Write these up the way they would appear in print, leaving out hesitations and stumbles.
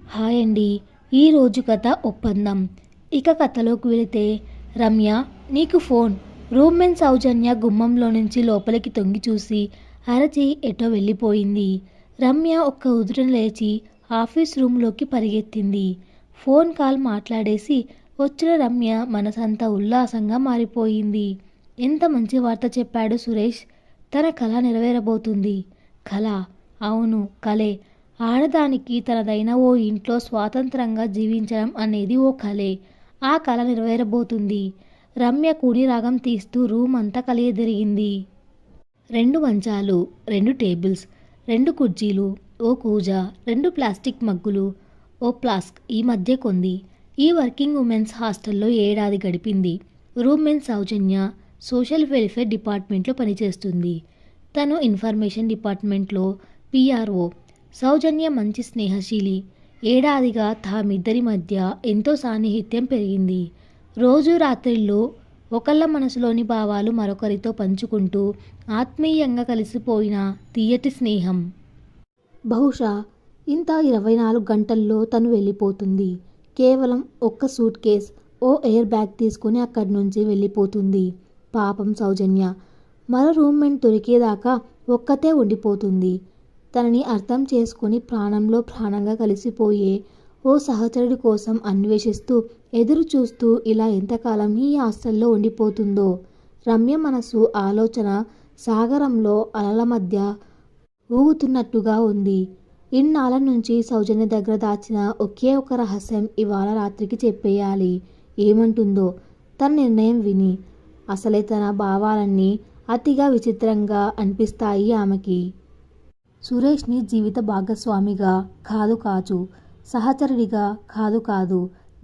Hi అండి. ఈరోజు కథ ఒప్పందం. ఇక కథలోకి వెళితే, రమ్య నీకు ఫోన్. రూమ్మేట్ సౌజన్య గుమ్మంలో నుంచి లోపలికి తొంగి చూసి అరచి ఎటో వెళ్ళిపోయింది. రమ్య ఒక్క ఉదుటన లేచి ఆఫీస్ రూమ్లోకి పరిగెత్తింది. ఫోన్ కాల్ మాట్లాడేసి వచ్చిన రమ్య మనసంతా ఉల్లాసంగా మారిపోయింది. ఎంత మంచి వార్త చెప్పాడు సురేష్. తన కల నెరవేరబోతుంది. కల? అవును, కలే. ఆడదానికి తనదైన ఓ ఇంట్లో స్వాతంత్రంగా జీవించడం అనేది ఓ కలే. ఆ కల నెరవేరబోతుంది. రమ్య కూని రాగం తీస్తూ రూమ్ అంతా కలియదిరిగింది. 2 మంచాలు, 2 టేబుల్స్, 2 కుర్చీలు, ఓ కూజ, 2 ప్లాస్టిక్ మగ్గులు, ఓ ఫ్లాస్క్ ఈ మధ్య కొంది. ఈ వర్కింగ్ ఉమెన్స్ హాస్టల్లో ఏడాది గడిపింది. రూమ్మేట్ సౌజన్య సోషల్ వెల్ఫేర్ డిపార్ట్మెంట్లో పనిచేస్తుంది. తను ఇన్ఫర్మేషన్ డిపార్ట్మెంట్లో పిఆర్ఓ. సౌజన్య మంచి స్నేహశీలి. ఏడాదిగా తామిద్దరి మధ్య ఎంతో సాన్నిహిత్యం పెరిగింది. రోజు రాత్రిళ్ళు ఒకళ్ళ మనసులోని భావాలు మరొకరితో పంచుకుంటూ ఆత్మీయంగా కలిసిపోయిన తీయటి స్నేహం. బహుశా ఇంత 24 గంటల్లో తను వెళ్ళిపోతుంది. కేవలం ఒక్క సూట్ కేస్, ఓ ఎయిర్ బ్యాగ్ తీసుకుని అక్కడి నుంచి వెళ్ళిపోతుంది. పాపం సౌజన్య మరో రూమ్మేట్ దొరికేదాకా ఒక్కతే ఉండిపోతుంది. తనని అర్థం చేసుకుని ప్రాణంలో ప్రాణంగా కలిసిపోయే ఓ సహచరుడి కోసం అన్వేషిస్తూ ఎదురు చూస్తూ ఇలా ఎంతకాలం ఈ హాస్టల్లో ఉండిపోతుందో. రమ్య మనసు ఆలోచన సాగరంలో అలల మధ్య ఊగుతున్నట్టుగా ఉంది. ఇన్నాళ్ళ నుంచి సౌజన్య దగ్గర దాచిన ఒకే ఒక రహస్యం ఇవాళ రాత్రికి చెప్పేయాలి. ఏమంటుందో తన నిర్ణయం విని. అసలే తన భావాలన్నీ అతిగా విచిత్రంగా అనిపిస్తాయి ఆమెకి. సురేష్ని జీవిత భాగస్వామిగా కాదు, సహచరుడిగా కాదు,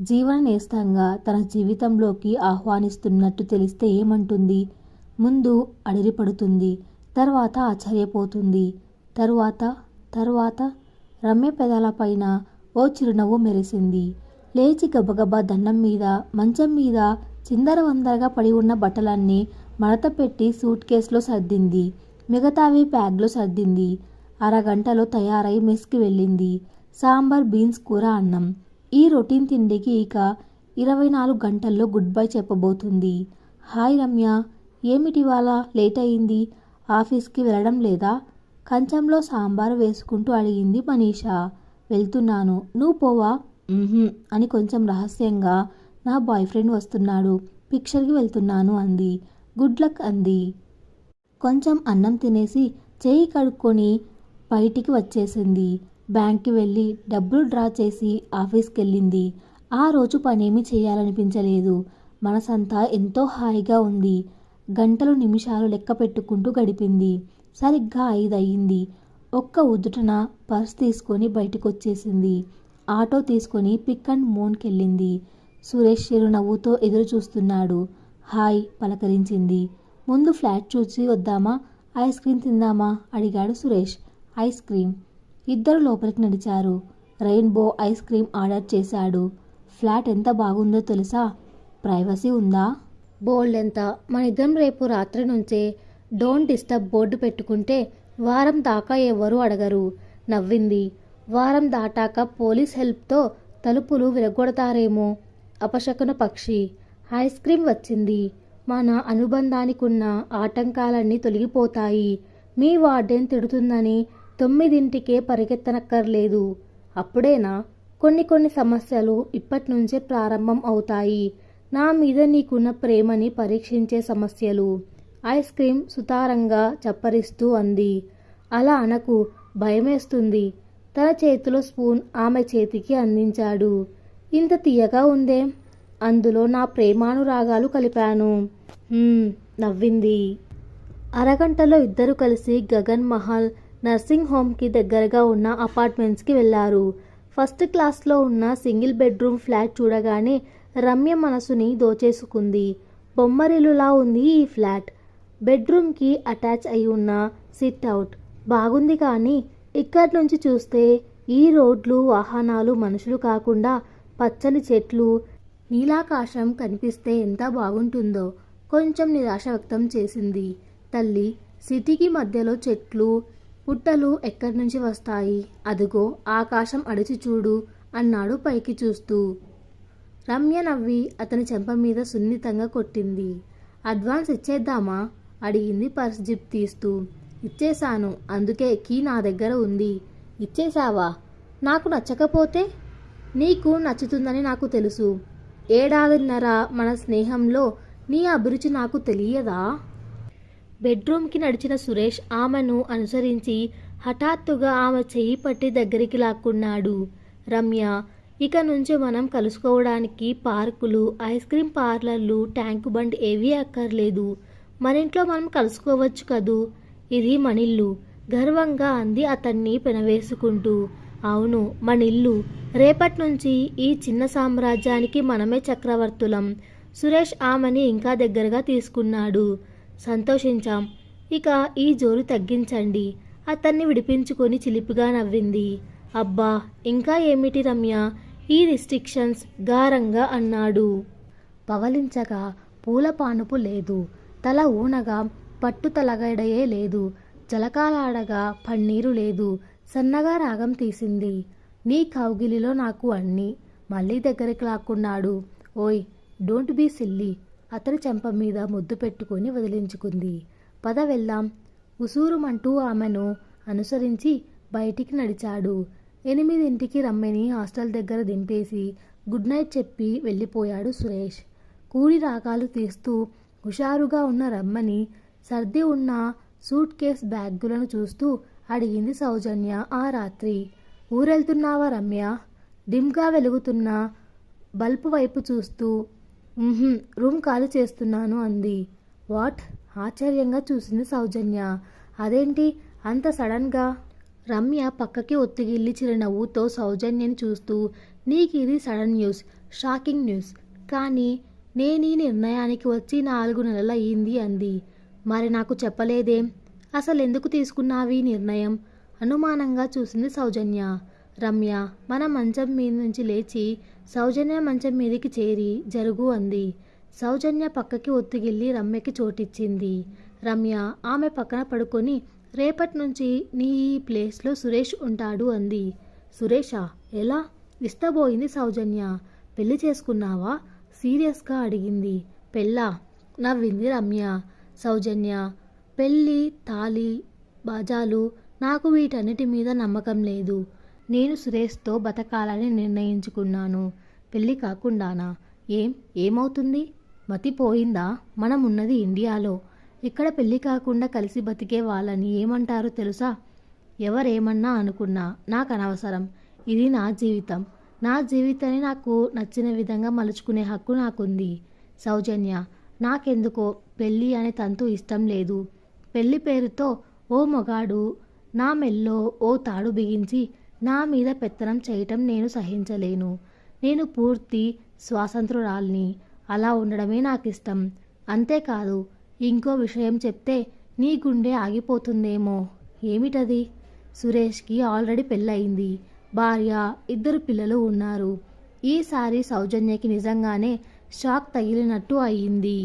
జీవన నేస్తంగా తన జీవితంలోకి ఆహ్వానిస్తున్నట్టు తెలిస్తే ఏమంటుంది? ముందు అడిరిపడుతుంది, తర్వాత ఆశ్చర్యపోతుంది, తరువాత రమ్య పెదాలపైన ఓ చిరునవ్వు మెరిసింది. లేచి గబగబా దండం మీద మంచం మీద చిందరవందరగా పడి ఉన్న బట్టలన్నీ మడత పెట్టి సూట్ కేసులో సర్దింది. మిగతావి బ్యాగ్లో సర్దింది. అరగంటలో తయారై మెస్కి వెళ్ళింది. సాంబార్, బీన్స్ కూర, అన్నం. ఈ రొటీన్ తిండికి ఇక 24 గంటల్లో గుడ్ బై చెప్పబోతుంది. హాయ్ రమ్య, ఏమిటివాళ లేట్ అయింది? ఆఫీస్కి వెళ్ళడం లేదా? కంచంలో సాంబార్ వేసుకుంటూ అడిగింది మనీషా. వెళ్తున్నాను, నువ్వు పోవా? అని కొంచెం రహస్యంగా నా బాయ్ ఫ్రెండ్ వస్తున్నాడు, పిక్చర్కి వెళ్తున్నాను అంది. గుడ్ లక్ అంది. కొంచెం అన్నం తినేసి చేయి కడుక్కొని బయటికి వచ్చేసింది. బ్యాంక్కి వెళ్ళి డబ్బులు డ్రా చేసి ఆఫీస్కి వెళ్ళింది. ఆ రోజు పనేమీ చేయాలనిపించలేదు. మనసంతా ఎంతో హాయిగా ఉంది. గంటలు నిమిషాలు లెక్క పెట్టుకుంటూ గడిపింది. సరిగ్గా 5 అయ్యింది. ఒక్క ఉదుటన పర్స్ తీసుకొని బయటకు వచ్చేసింది. ఆటో తీసుకొని పిక్ అండ్ మోన్కి వెళ్ళింది. సురేష్ చిరునవ్వుతో ఎదురు చూస్తున్నాడు. హాయ్ పలకరించింది. ముందు ఫ్లాట్ చూసి వద్దామా, ఐస్ క్రీమ్ తిందామా అడిగాడు సురేష్. Ice cream. ఇద్దరు లోపలికి నడిచారు. రెయిన్బో ఐస్ క్రీమ్ ఆర్డర్ చేశాడు. ఫ్లాట్ ఎంత బాగుందో తెలుసా? ప్రైవసీ ఉందా? బోల్డ్ ఎంత. మన ఇద్దరం రేపు రాత్రి నుంచే డోంట్ డిస్టర్బ్ బోర్డు పెట్టుకుంటే వారం దాకా ఎవరూ అడగరు. నవ్వింది. వారం దాటాక పోలీస్ హెల్ప్తో తలుపులు విరగొడతారేమో. అపశకున పక్షి. ఐస్ క్రీమ్ వచ్చింది. మన అనుబంధానికున్న ఆటంకాలన్నీ తొలగిపోతాయి. మీ వార్డెన్ తిడుతుందని 9ంటికే పరిగెత్తనక్కర్లేదు. అప్పుడేనా? కొన్ని సమస్యలు ఇప్పటినుంచే ప్రారంభం అవుతాయి. నా మీద నీకున్న ప్రేమని పరీక్షించే సమస్యలు. ఐస్ క్రీమ్ సుతారంగా చప్పరిస్తూ అంది. అలా అనకు, భయమేస్తుంది. తన చేతిలో స్పూన్ ఆమె చేతికి అందించాడు. ఇంత తీయగా ఉందే, అందులో నా ప్రేమానురాగాలు కలిపాను. నవ్వింది. అరగంటలో ఇద్దరు కలిసి గగన్ మహల్ నర్సింగ్ హోమ్కి దగ్గరగా ఉన్న అపార్ట్మెంట్స్కి వెళ్లారు. ఫస్ట్ క్లాస్లో ఉన్న సింగిల్ బెడ్రూమ్ ఫ్లాట్ చూడగానే రమ్య మనసుని దోచేసుకుంది. బొమ్మరిల్లులా ఉంది ఈ ఫ్లాట్. బెడ్రూమ్కి అటాచ్ అయి ఉన్న సిట్ అవుట్ బాగుంది, కానీ ఇక్కడి నుంచి చూస్తే ఈ రోడ్లు, వాహనాలు, మనుషులు కాకుండా పచ్చని చెట్లు, నీలాకాశం కనిపిస్తే ఎంత బాగుంటుందో కొంచెం నిరాశ వ్యక్తం చేసింది. తల్లి, సిటీకి మధ్యలో చెట్లు పుట్టలు ఎక్కడి నుంచి వస్తాయి? అదిగో ఆకాశం అడిచి చూడు అన్నాడు పైకి చూస్తూ. రమ్య నవ్వి అతని చెంప మీద సున్నితంగా కొట్టింది. అడ్వాన్స్ ఇచ్చేద్దామా అడిగింది పర్స్ జిప్ తీస్తూ. ఇచ్చేశాను, అందుకే కీ నా దగ్గర ఉంది. ఇచ్చేశావా? నాకు నచ్చకపోతే? నీకు నచ్చుతుందని నాకు తెలుసు. ఏడాదిన్నర మన స్నేహంలో నీ అభిరుచి నాకు తెలియదా? బెడ్రూమ్కి నడిచిన సురేష్ ఆమెను అనుసరించి హఠాత్తుగా ఆమె చెయ్యి పట్టి దగ్గరికి లాక్కున్నాడు. రమ్య, ఇక నుంచి మనం కలుసుకోవడానికి పార్కులు, ఐస్ క్రీమ్ పార్లర్లు, ట్యాంకు బండ్ ఏవీ అక్కర్లేదు. మన ఇంట్లో మనం కలుసుకోవచ్చు కదూ. ఇది మనిల్లు, గర్వంగా అంది అతన్ని పెనవేసుకుంటూ. అవును, మనిల్లు. రేపటి నుంచి ఈ చిన్న సామ్రాజ్యానికి మనమే చక్రవర్తులం. సురేష్ ఆమెని ఇంకా దగ్గరగా తీసుకున్నాడు. సంతోషించాం. ఇక ఈ జోరు తగ్గించండి. అతన్ని విడిపించుకొని చిలిపిగా నవ్వింది. అబ్బా, ఇంకా ఏమిటి రమ్య ఈ రిస్ట్రిక్షన్స్? గారంగా అన్నాడు. పవలించగా పూల పానుపు లేదు, తల ఊనగా పట్టు తలగడయే లేదు, జలకాలాడగా పన్నీరు లేదు. సన్నగా రాగం తీసింది. నీ కౌగిలిలో నాకు అన్నీ. మళ్ళీ దగ్గరికి లాక్కున్నాడు. ఓయ్, డోంట్ బీ సిల్లీ. అతని చెంప మీద ముద్దు పెట్టుకొని వదిలించుకుంది. పద వెళ్దాం. ఉసూరుమంటూ ఆమెను అనుసరించి బయటికి నడిచాడు. 8ంటికి రమ్యని హాస్టల్ దగ్గర దింపేసి గుడ్ నైట్ చెప్పి వెళ్ళిపోయాడు సురేష్. కూడి రాగాలు తీస్తూ హుషారుగా ఉన్న రమ్మని సర్ది ఉన్న సూట్ కేస్ బ్యాగులను చూస్తూ అడిగింది సౌజన్య ఆ రాత్రి. ఊరెళ్తున్నావా రమ్య? డిమ్గా వెలుగుతున్న బల్బు వైపు చూస్తూ. రూమ్ ఖాళీ చేస్తున్నాను అంది. వాట్? ఆశ్చర్యంగా చూసింది సౌజన్య. అదేంటి అంత సడన్గా? రమ్య పక్కకి ఒత్తిగిల్లి చిరునవ్వుతో సౌజన్యని చూస్తూ, నీకు ఇది సడన్ న్యూస్, షాకింగ్ న్యూస్. కానీ నేను ఈ నిర్ణయానికి వచ్చి 4 నెలలు అయ్యింది అంది. మరి నాకు చెప్పలేదేం? అసలు ఎందుకు తీసుకున్నావి నిర్ణయం? అనుమానంగా చూసింది సౌజన్య. రమ్య మన మంచం మీద నుంచి లేచి సౌజన్య మంచం మీదకి చేరి జరుగు అంది. సౌజన్య పక్కకి ఒత్తిగిల్లి రమ్యకి చోటిచ్చింది. రమ్య ఆమె పక్కన పడుకొని, రేపటి నుంచి నీ ఈ ప్లేస్లో సురేష్ ఉంటాడు అంది. సురేషా? ఎలా? విస్తబోయింది సౌజన్య. పెళ్లి చేసుకున్నావా? సీరియస్గా అడిగింది. పెళ్ళా? నవ్వింది రమ్య. సౌజన్య, పెళ్ళి, తాళి, బాజాలు, నాకు వీటన్నిటి మీద నమ్మకం లేదు. నేను సురేష్తో బతకాలని నిర్ణయించుకున్నాను. పెళ్ళి కాకుండానా? ఏమవుతుంది? మతిపోయిందా? మనం ఉన్నది ఇండియాలో. ఇక్కడ పెళ్ళి కాకుండా కలిసి బతికే వాళ్ళని ఏమంటారో తెలుసా? ఎవరేమన్నా అనుకున్నా నాకు అనవసరం. ఇది నా జీవితం. నా జీవితాన్ని నాకు నచ్చిన విధంగా మలుచుకునే హక్కు నాకుంది. సౌజన్య, నాకెందుకో పెళ్ళి అనే తంతు ఇష్టం లేదు. పెళ్లి పేరుతో ఓ మొగాడు నా మెల్లో ఓ తాడు బిగించి నా మీద పెత్తనం చేయటం నేను సహించలేను. నేను పూర్తి స్వాతంత్రురాల్ని. అలా ఉండడమే నాకిష్టం. అంతేకాదు, ఇంకో విషయం చెప్తే నీ గుండె ఆగిపోతుందేమో. ఏమిటది? సురేష్కి ఆల్రెడీ పెళ్ళయింది. భార్య, 2 పిల్లలు ఉన్నారు. ఈసారి సౌజన్యకి నిజంగానే షాక్ తగిలినట్టు అయ్యింది.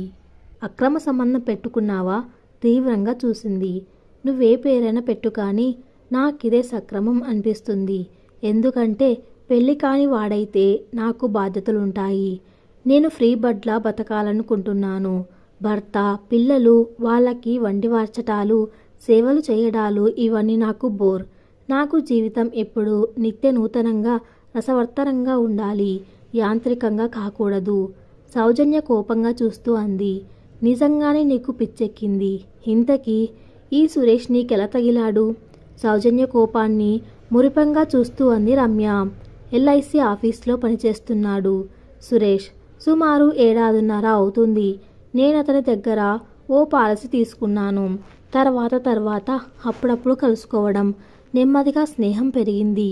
అక్రమ సంబంధం పెట్టుకున్నావా? తీవ్రంగా చూసింది. నువ్వే పేరైనా పెట్టు, కానీ నాకిదే సక్రమం అనిపిస్తుంది. ఎందుకంటే పెళ్లి కాని వాడైతే నాకు బాధ్యతలుంటాయి. నేను ఫ్రీ బర్డ్లా బతకాలనుకుంటున్నాను. భర్త, పిల్లలు, వాళ్ళకి వండి వార్చటాలు, సేవలు చేయడాలు ఇవన్నీ నాకు బోర్. నాకు జీవితం ఎప్పుడు నిత్య నూతనంగా, రసవర్తనంగా ఉండాలి, యాంత్రికంగా కాకూడదు. సౌజన్య కోపంగా చూస్తూ అంది. నిజంగానే నీకు పిచ్చెక్కింది. ఇంతకీ ఈ సురేష్ నీకెలా తగిలాడు? సౌజన్య కోపాన్ని మురిపంగా చూస్తూ అంది రమ్య. LIC ఆఫీస్లో పనిచేస్తున్నాడు సురేష్. సుమారు 7.5 అవుతుంది. నేనతని దగ్గర ఓ పాలసీ తీసుకున్నాను. తర్వాత అప్పుడప్పుడు కలుసుకోవడం, నెమ్మదిగా స్నేహం పెరిగింది.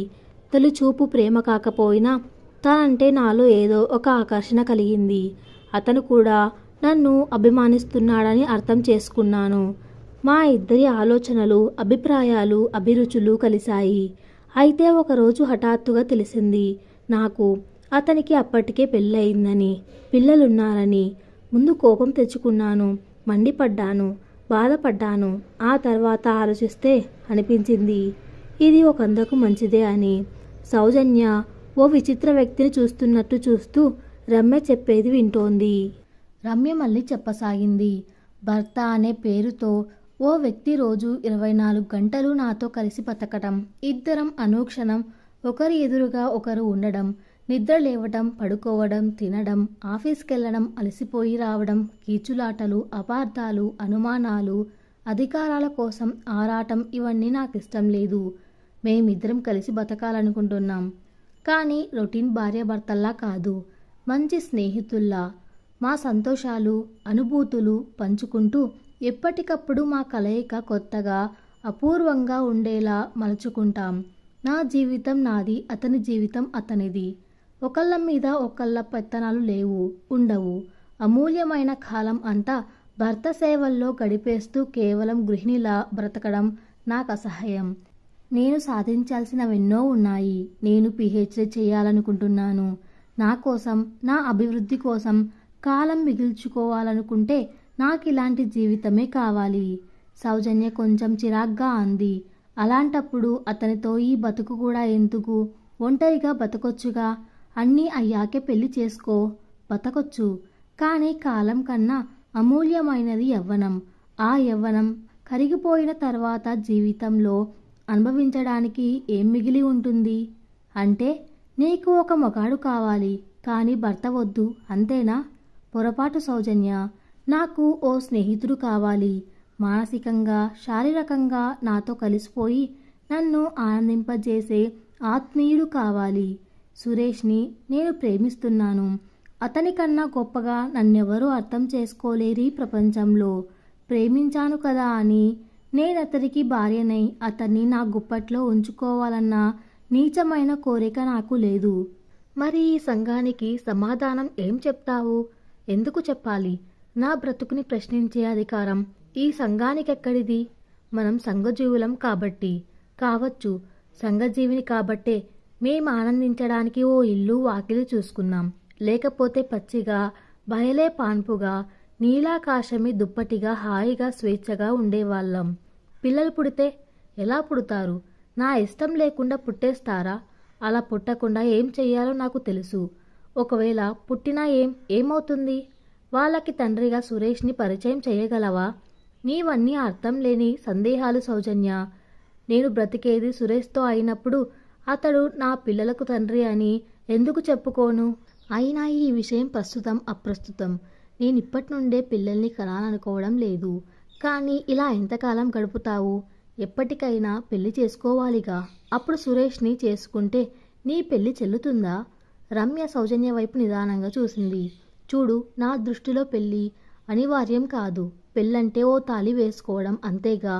తొలి చూపు ప్రేమ కాకపోయినా తనంటే నాలో ఏదో ఒక ఆకర్షణ కలిగింది. అతను కూడా నన్ను అభిమానిస్తున్నాడని అర్థం చేసుకున్నాను. మా ఇద్దరి ఆలోచనలు, అభిప్రాయాలు, అభిరుచులు కలిశాయి. అయితే ఒకరోజు హఠాత్తుగా తెలిసింది నాకు అతనికి అప్పటికే పెళ్ళయిందని, పిల్లలున్నారని. ముందు కోపం తెచ్చుకున్నాను, మండిపడ్డాను, బాధపడ్డాను. ఆ తర్వాత ఆలోచిస్తే అనిపించింది ఇది ఒకందుకు మంచిదే అని. సౌజన్య ఓ విచిత్ర వ్యక్తిని చూస్తున్నట్టు చూస్తూ రమ్య చెప్పేది వింటోంది. రమ్య మళ్ళీ చెప్పసాగింది. భర్త అనే పేరుతో ఓ వ్యక్తి రోజు 24 గంటలు నాతో కలిసి బతకటం, ఇద్దరం అనుక్షణం ఒకరి ఎదురుగా ఒకరు ఉండడం, నిద్ర లేవటం, పడుకోవడం, తినడం, ఆఫీస్కెళ్ళడం, అలసిపోయి రావడం, కీచులాటలు, అపార్థాలు, అనుమానాలు, అధికారాల కోసం ఆరాటం ఇవన్నీ నాకిష్టం లేదు. మేమిద్దరం కలిసి బతకాలనుకుంటున్నాం. కానీ రొటీన్ భార్యాభర్తల్లా కాదు, మంచి స్నేహితుల్లా. మా సంతోషాలు, అనుభూతులు పంచుకుంటూ ఎప్పటికప్పుడు మా కలయిక కొత్తగా, అపూర్వంగా ఉండేలా మలుచుకుంటాం. నా జీవితం నాది, అతని జీవితం అతనిది. ఒకళ్ళ మీద ఒకళ్ళ పెత్తనాలు లేవు, ఉండవు. అమూల్యమైన కాలం అంతా భర్త సేవల్లో గడిపేస్తూ కేవలం గృహిణిలా బ్రతకడం నాకు అసహ్యం. నేను సాధించాల్సినవెన్నో ఉన్నాయి. నేను పిహెచ్డి చేయాలనుకుంటున్నాను. నా కోసం, నా అభివృద్ధి కోసం కాలం మిగిల్చుకోవాలనుకుంటే నాకిలాంటి జీవితమే కావాలి. సౌజన్య కొంచెం చిరాగ్గా అంది. అలాంటప్పుడు అతనితో ఈ బతుకు కూడా ఎందుకు? ఒంటరిగా బతకొచ్చుగా. అన్నీ అయ్యాకే పెళ్లి చేసుకో, బతకొచ్చు. కానీ కాలం కన్నా అమూల్యమైనది యవ్వనం. ఆ యవ్వనం కరిగిపోయిన తర్వాత జీవితంలో అనుభవించడానికి ఏం మిగిలి ఉంటుంది? అంటే నీకు ఒక మగాడు కావాలి, కానీ భర్త వద్దు, అంతేనా? పొరపాటు సౌజన్య. నాకు ఓ స్నేహితుడు కావాలి. మానసికంగా, శారీరకంగా నాతో కలిసిపోయి నన్ను ఆనందింపజేసే ఆత్మీయుడు కావాలి. సురేష్ని నేను ప్రేమిస్తున్నాను. అతనికన్నా గొప్పగా నన్నెవరూ అర్థం చేసుకోలేరు ప్రపంచంలో. ప్రేమించాను కదా అని నేనతనికి భార్యనై అతన్ని నా గుప్పట్లో ఉంచుకోవాలన్న నీచమైన కోరిక నాకు లేదు. మరి ఈ సంఘానికి సమాధానం ఏం చెప్తావు? ఎందుకు చెప్పాలి? నా బ్రతుకుని ప్రశ్నించే అధికారం ఈ సంఘానికెక్కడిది? మనం సంఘజీవులం కాబట్టి. కావచ్చు, సంఘజీవిని కాబట్టే మేం ఆనందించడానికి ఓ ఇల్లు వాకిలి చూసుకున్నాం. లేకపోతే పచ్చిగా, బయలే పాన్పుగా, నీలాకాశమే దుప్పటిగా హాయిగా స్వేచ్ఛగా ఉండేవాళ్ళం. పిల్లలు పుడితే ఎలా పుడతారు? నా ఇష్టం లేకుండా పుట్టేస్తారా? అలా పుట్టకుండా ఏం చెయ్యాలో నాకు తెలుసు. ఒకవేళ పుట్టినా ఏమవుతుంది? వాళ్ళకి తండ్రిగా సురేష్ని పరిచయం చేయగలవా? నీవన్నీ అర్థం లేని సందేహాలు సౌజన్య. నేను బ్రతికేది సురేష్తో అయినప్పుడు అతడు నా పిల్లలకు తండ్రి అని ఎందుకు చెప్పుకోను? అయినా ఈ విషయం ప్రస్తుతం అప్రస్తుతం. నేనిప్పటి నుండే పిల్లల్ని కనాలనుకోవడం లేదు. కానీ ఇలా ఎంతకాలం గడుపుతావు? ఎప్పటికైనా పెళ్లి చేసుకోవాలిగా. అప్పుడు సురేష్ని చేసుకుంటే నీ పెళ్లి చెల్లుతుందా? రమ్య సౌజన్య వైపు నిదానంగా చూసింది. చూడు, నా దృష్టిలో పెళ్లి అనివార్యం కాదు. పెళ్ళంటే ఓ తాళి వేసుకోవడం అంతేగా.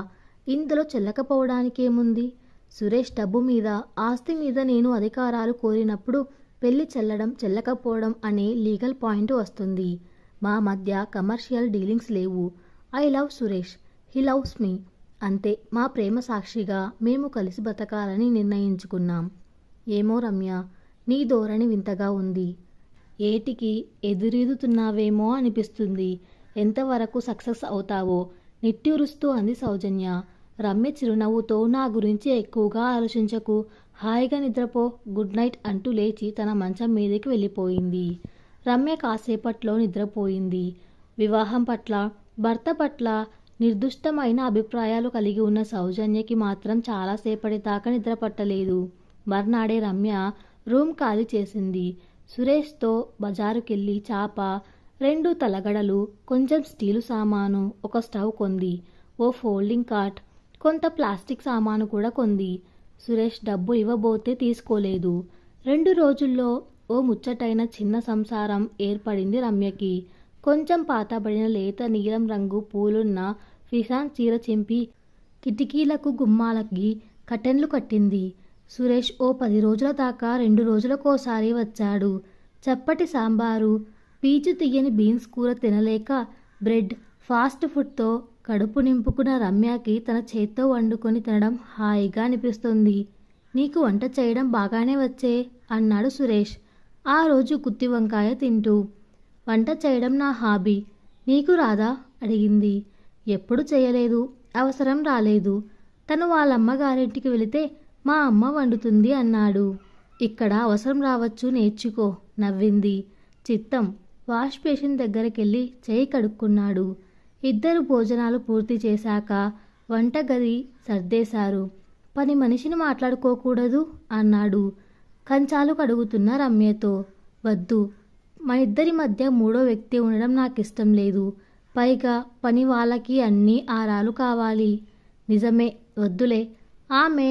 ఇందులో చెల్లకపోవడానికేముంది? సురేష్ డబ్బు మీద, ఆస్తి మీద నేను అధికారాలు కోరినప్పుడు పెళ్లి చెల్లకపోవడం అనే లీగల్ పాయింట్ వస్తుంది. మా మధ్య కమర్షియల్ డీలింగ్స్ లేవు. I love Suresh, he loves me. అంతే. మా ప్రేమ సాక్షిగా మేము కలిసి బతకాలని నిర్ణయించుకున్నాం. ఏమో రమ్య, నీ ధోరణి వింతగా ఉంది. ఏటికి ఎదురీదుతున్నావేమో అనిపిస్తుంది. ఎంతవరకు సక్సెస్ అవుతావో నిట్టూరుస్తూ అంది సౌజన్య. రమ్య చిరునవ్వుతో, నా గురించి ఎక్కువగా ఆలోచించకు, హాయిగా నిద్రపో, గుడ్ నైట్ అంటూ లేచి తన మంచం మీదకి వెళ్ళిపోయింది. రమ్య కాసేపట్లో నిద్రపోయింది. వివాహం పట్ల, భర్త పట్ల నిర్దుష్టమైన అభిప్రాయాలు కలిగి ఉన్న సౌజన్యకి మాత్రం చాలాసేపటి దాకా నిద్ర పట్టలేదు. మర్నాడే రమ్య రూమ్ ఖాళీ చేసింది. సురేష్తో బజారుకెళ్ళి చాప, 2 తలగడలు, కొంచెం స్టీలు సామాను, ఒక స్టవ్ కొంది. ఓ ఫోల్డింగ్ కాట్, కొంత ప్లాస్టిక్ సామాను కూడా కొంది. సురేష్ డబ్బు ఇవ్వబోతే తీసుకోలేదు. 2 రోజుల్లో ఓ ముచ్చటైన చిన్న సంసారం ఏర్పడింది రమ్యకి. కొంచెం పాతబడిన లేత నీలం రంగు పూలున్న ఫిషాన్ చీర చింపి కిటికీలకు, గుమ్మాలకి కర్టెన్లు కట్టింది. సురేష్ ఓ 10 రోజుల దాకా 2 రోజులకోసారి వచ్చాడు. చప్పటి సాంబారు, పీచు తీయని బీన్స్ కూర తినలేక బ్రెడ్, ఫాస్ట్ ఫుడ్తో కడుపు నింపుకున్న రమ్యకి తన చేత్తో వండుకొని తినడం హాయిగా అనిపిస్తుంది. నీకు వంట చేయడం బాగానే వచ్చే అన్నాడు సురేష్ ఆ రోజు గుత్తి వంకాయ తింటూ. వంట చేయడం నా హాబీ, నీకు రాదా అడిగింది. ఎప్పుడు చేయలేదు, అవసరం రాలేదు. తను వాళ్ళమ్మ గారింటికి వెళితే మా అమ్మ వండుతుంది అన్నాడు. ఇక్కడ అవసరం రావచ్చు, నేర్చుకో నవ్వింది. చిత్తం. వాష్ బేసిన్ దగ్గరికెళ్ళి చేయి కడుక్కున్నాడు. ఇద్దరు భోజనాలు పూర్తి చేశాక వంటగది సర్దేశారు. పని మనిషిని మాట్లాడుకోకూడదు అన్నాడు కంచాలు కడుగుతున్న రమ్యతో. వద్దు, మన ఇద్దరి మధ్య మూడో వ్యక్తి ఉండడం నాకిష్టం లేదు. పైగా పని వాళ్ళకి అన్నీ ఆరాలు కావాలి. నిజమే, వద్దులే. ఆమె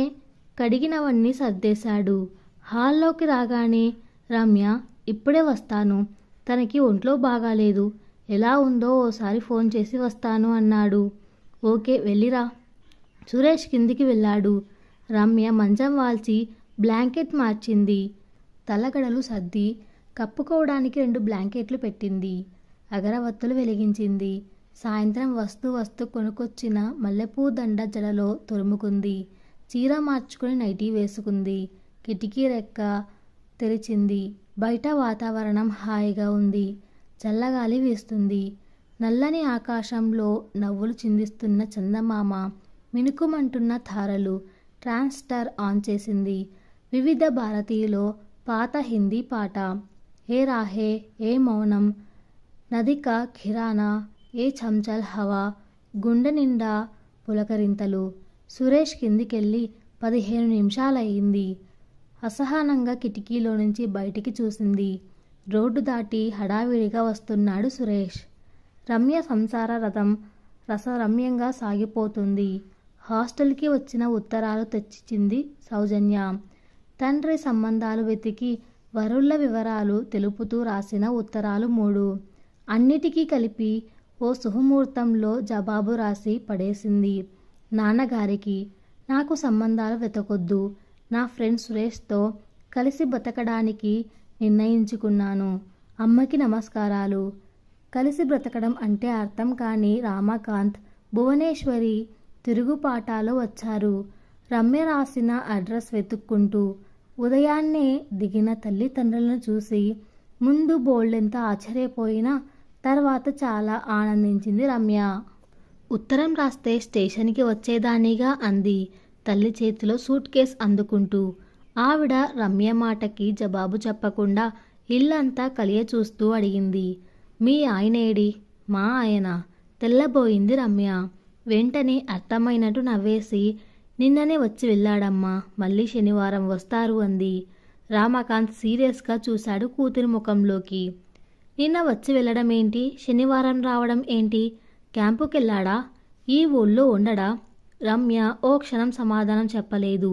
కడిగినవన్నీ సర్దేశాడు. హాల్లోకి రాగానే రమ్య, ఇప్పుడే వస్తాను, తనకి ఒంట్లో బాగాలేదు, ఎలా ఉందో ఓసారి ఫోన్ చేసి వస్తాను అన్నాడు. ఓకే, వెళ్ళిరా. సురేష్ కిందికి వెళ్ళాడు. రమ్య మంచం వాల్చి బ్లాంకెట్ మార్చింది. తలగడలు సర్ది కప్పుకోవడానికి 2 బ్లాంకెట్లు పెట్టింది. అగరవత్తులు వెలిగించింది. సాయంత్రం వస్తూ కొనుకొచ్చిన మల్లెపూ దండ జడలో తొరుముకుంది. చీర మార్చుకుని నైటీ వేసుకుంది. కిటికీ రెక్క తెరిచింది. బయట వాతావరణం హాయిగా ఉంది. చల్లగాలి వీస్తుంది. నల్లని ఆకాశంలో నవ్వులు చిందిస్తున్న చందమామ, మినుకుమంటున్న తారలు. ట్రాన్స్టర్ ఆన్ చేసింది. వివిధ భారతీయులో పాత హిందీ పాట. ఏ రాహే ఏ మౌనం, నదిక కిరానా, ఏ చంచల్ హవా. గుండె నిండా పులకరింతలు. సురేష్ కిందికెళ్ళి 15 నిమిషాలయ్యింది. అసహనంగా కిటికీలో నుంచి బయటికి చూసింది. రోడ్డు దాటి హడావిడిగా వస్తున్నాడు సురేష్. రమ్య సంసార రథం రసరమ్యంగా సాగిపోతుంది. హాస్టల్కి వచ్చిన ఉత్తరాలు తెచ్చిచ్చింది సౌజన్య. తండ్రి సంబంధాలు వెతికి వరుళ్ళ వివరాలు తెలుపుతూ రాసిన ఉత్తరాలు 3. అన్నిటికీ కలిపి ఓ సుముహూర్తంలో జవాబు రాసి పడేసింది. నాన్నగారికి, నాకు సంబంధాలు వెతకొద్దు, నా ఫ్రెండ్ సురేష్తో కలిసి బతకడానికి నిర్ణయించుకున్నాను. అమ్మకి నమస్కారాలు. కలిసి బ్రతకడం అంటే అర్థం కాని రామకాంత్, భువనేశ్వరి తిరుగుపాటాలో వచ్చారు. రమ్య రాసిన అడ్రస్ వెతుక్కుంటూ. ఉదయాన్నే దిగిన తల్లిదండ్రులను చూసి ముందు బోల్డెంత ఆశ్చర్యపోయినా తర్వాత చాలా ఆనందించింది రమ్య. ఉత్తరం రాస్తే స్టేషన్కి వచ్చేదానిగా అంది తల్లి చేతిలో సూట్ కేస్ అందుకుంటూ. ఆవిడ రమ్య మాటకి జవాబు చెప్పకుండా ఇల్లంతా కలియ చూస్తూ అడిగింది. మీ ఆయనేడి? మా ఆయన. తెల్లబోయింది రమ్య. వెంటనే అర్థమైనట్టు నవ్వేసి, నిన్ననే వచ్చి వెళ్ళాడమ్మా, మళ్ళీ శనివారం వస్తారు అంది. రామకాంత్ సీరియస్గా చూశాడు కూతురి ముఖంలోకి. నిన్న వచ్చి వెళ్ళడం ఏంటి, శనివారం రావడం ఏంటి? క్యాంపుకెళ్ళాడా? ఈ ఊళ్ళో ఉండడా? రమ్య ఓ క్షణం సమాధానం చెప్పలేదు.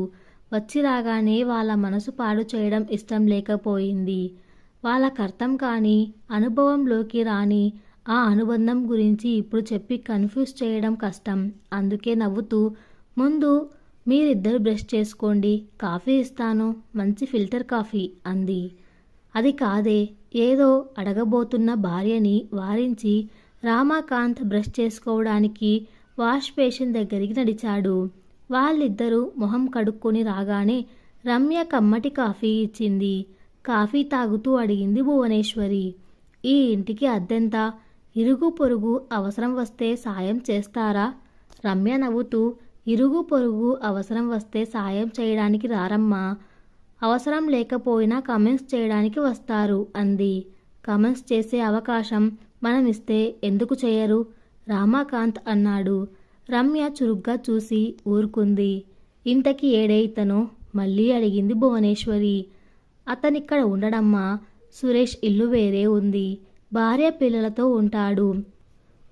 వచ్చి రాగానే వాళ్ళ మనసు పాడు చేయడం ఇష్టం లేకపోయింది. వాళ్ళకర్థం కాని, అనుభవంలోకి రాని ఆ అనుబంధం గురించి ఇప్పుడు చెప్పి కన్ఫ్యూజ్ చేయడం కష్టం. అందుకే నవ్వుతూ, ముందు మీరిద్దరు బ్రష్ చేసుకోండి, కాఫీ ఇస్తాను, మంచి ఫిల్టర్ కాఫీ అంది. అది కాదే, ఏదో అడగబోతున్న భార్యని వారించి రామకాంత్ బ్రష్ చేసుకోవడానికి వాష్ బేసిన్ దగ్గరికి నడిచాడు. వాళ్ళిద్దరూ మొహం కడుక్కొని రాగానే రమ్య కమ్మటి కాఫీ ఇచ్చింది. కాఫీ తాగుతూ అడిగింది భువనేశ్వరి. ఈ ఇంటికి అద్దెంత? ఇరుగు పొరుగు అవసరం వస్తే సాయం చేస్తారా? రమ్య నవ్వుతూ, ఇరుగు పొరుగు అవసరం వస్తే సాయం చేయడానికి రారమ్మా, అవసరం లేకపోయినా కమెంట్స్ చేయడానికి వస్తారు అంది. కమెంట్స్ చేసే అవకాశం మనం ఇస్తే ఎందుకు చేయరు? రామకాంత్ అన్నాడు. రమ్య చురుగ్గా చూసి ఊరుకుంది. ఇంతకీ ఏడే ఇతను? మళ్ళీ అడిగింది భువనేశ్వరి. అతనిక్కడ ఉండడమ్మా, సురేష్ ఇల్లు వేరే ఉంది, భార్య పిల్లలతో ఉంటాడు.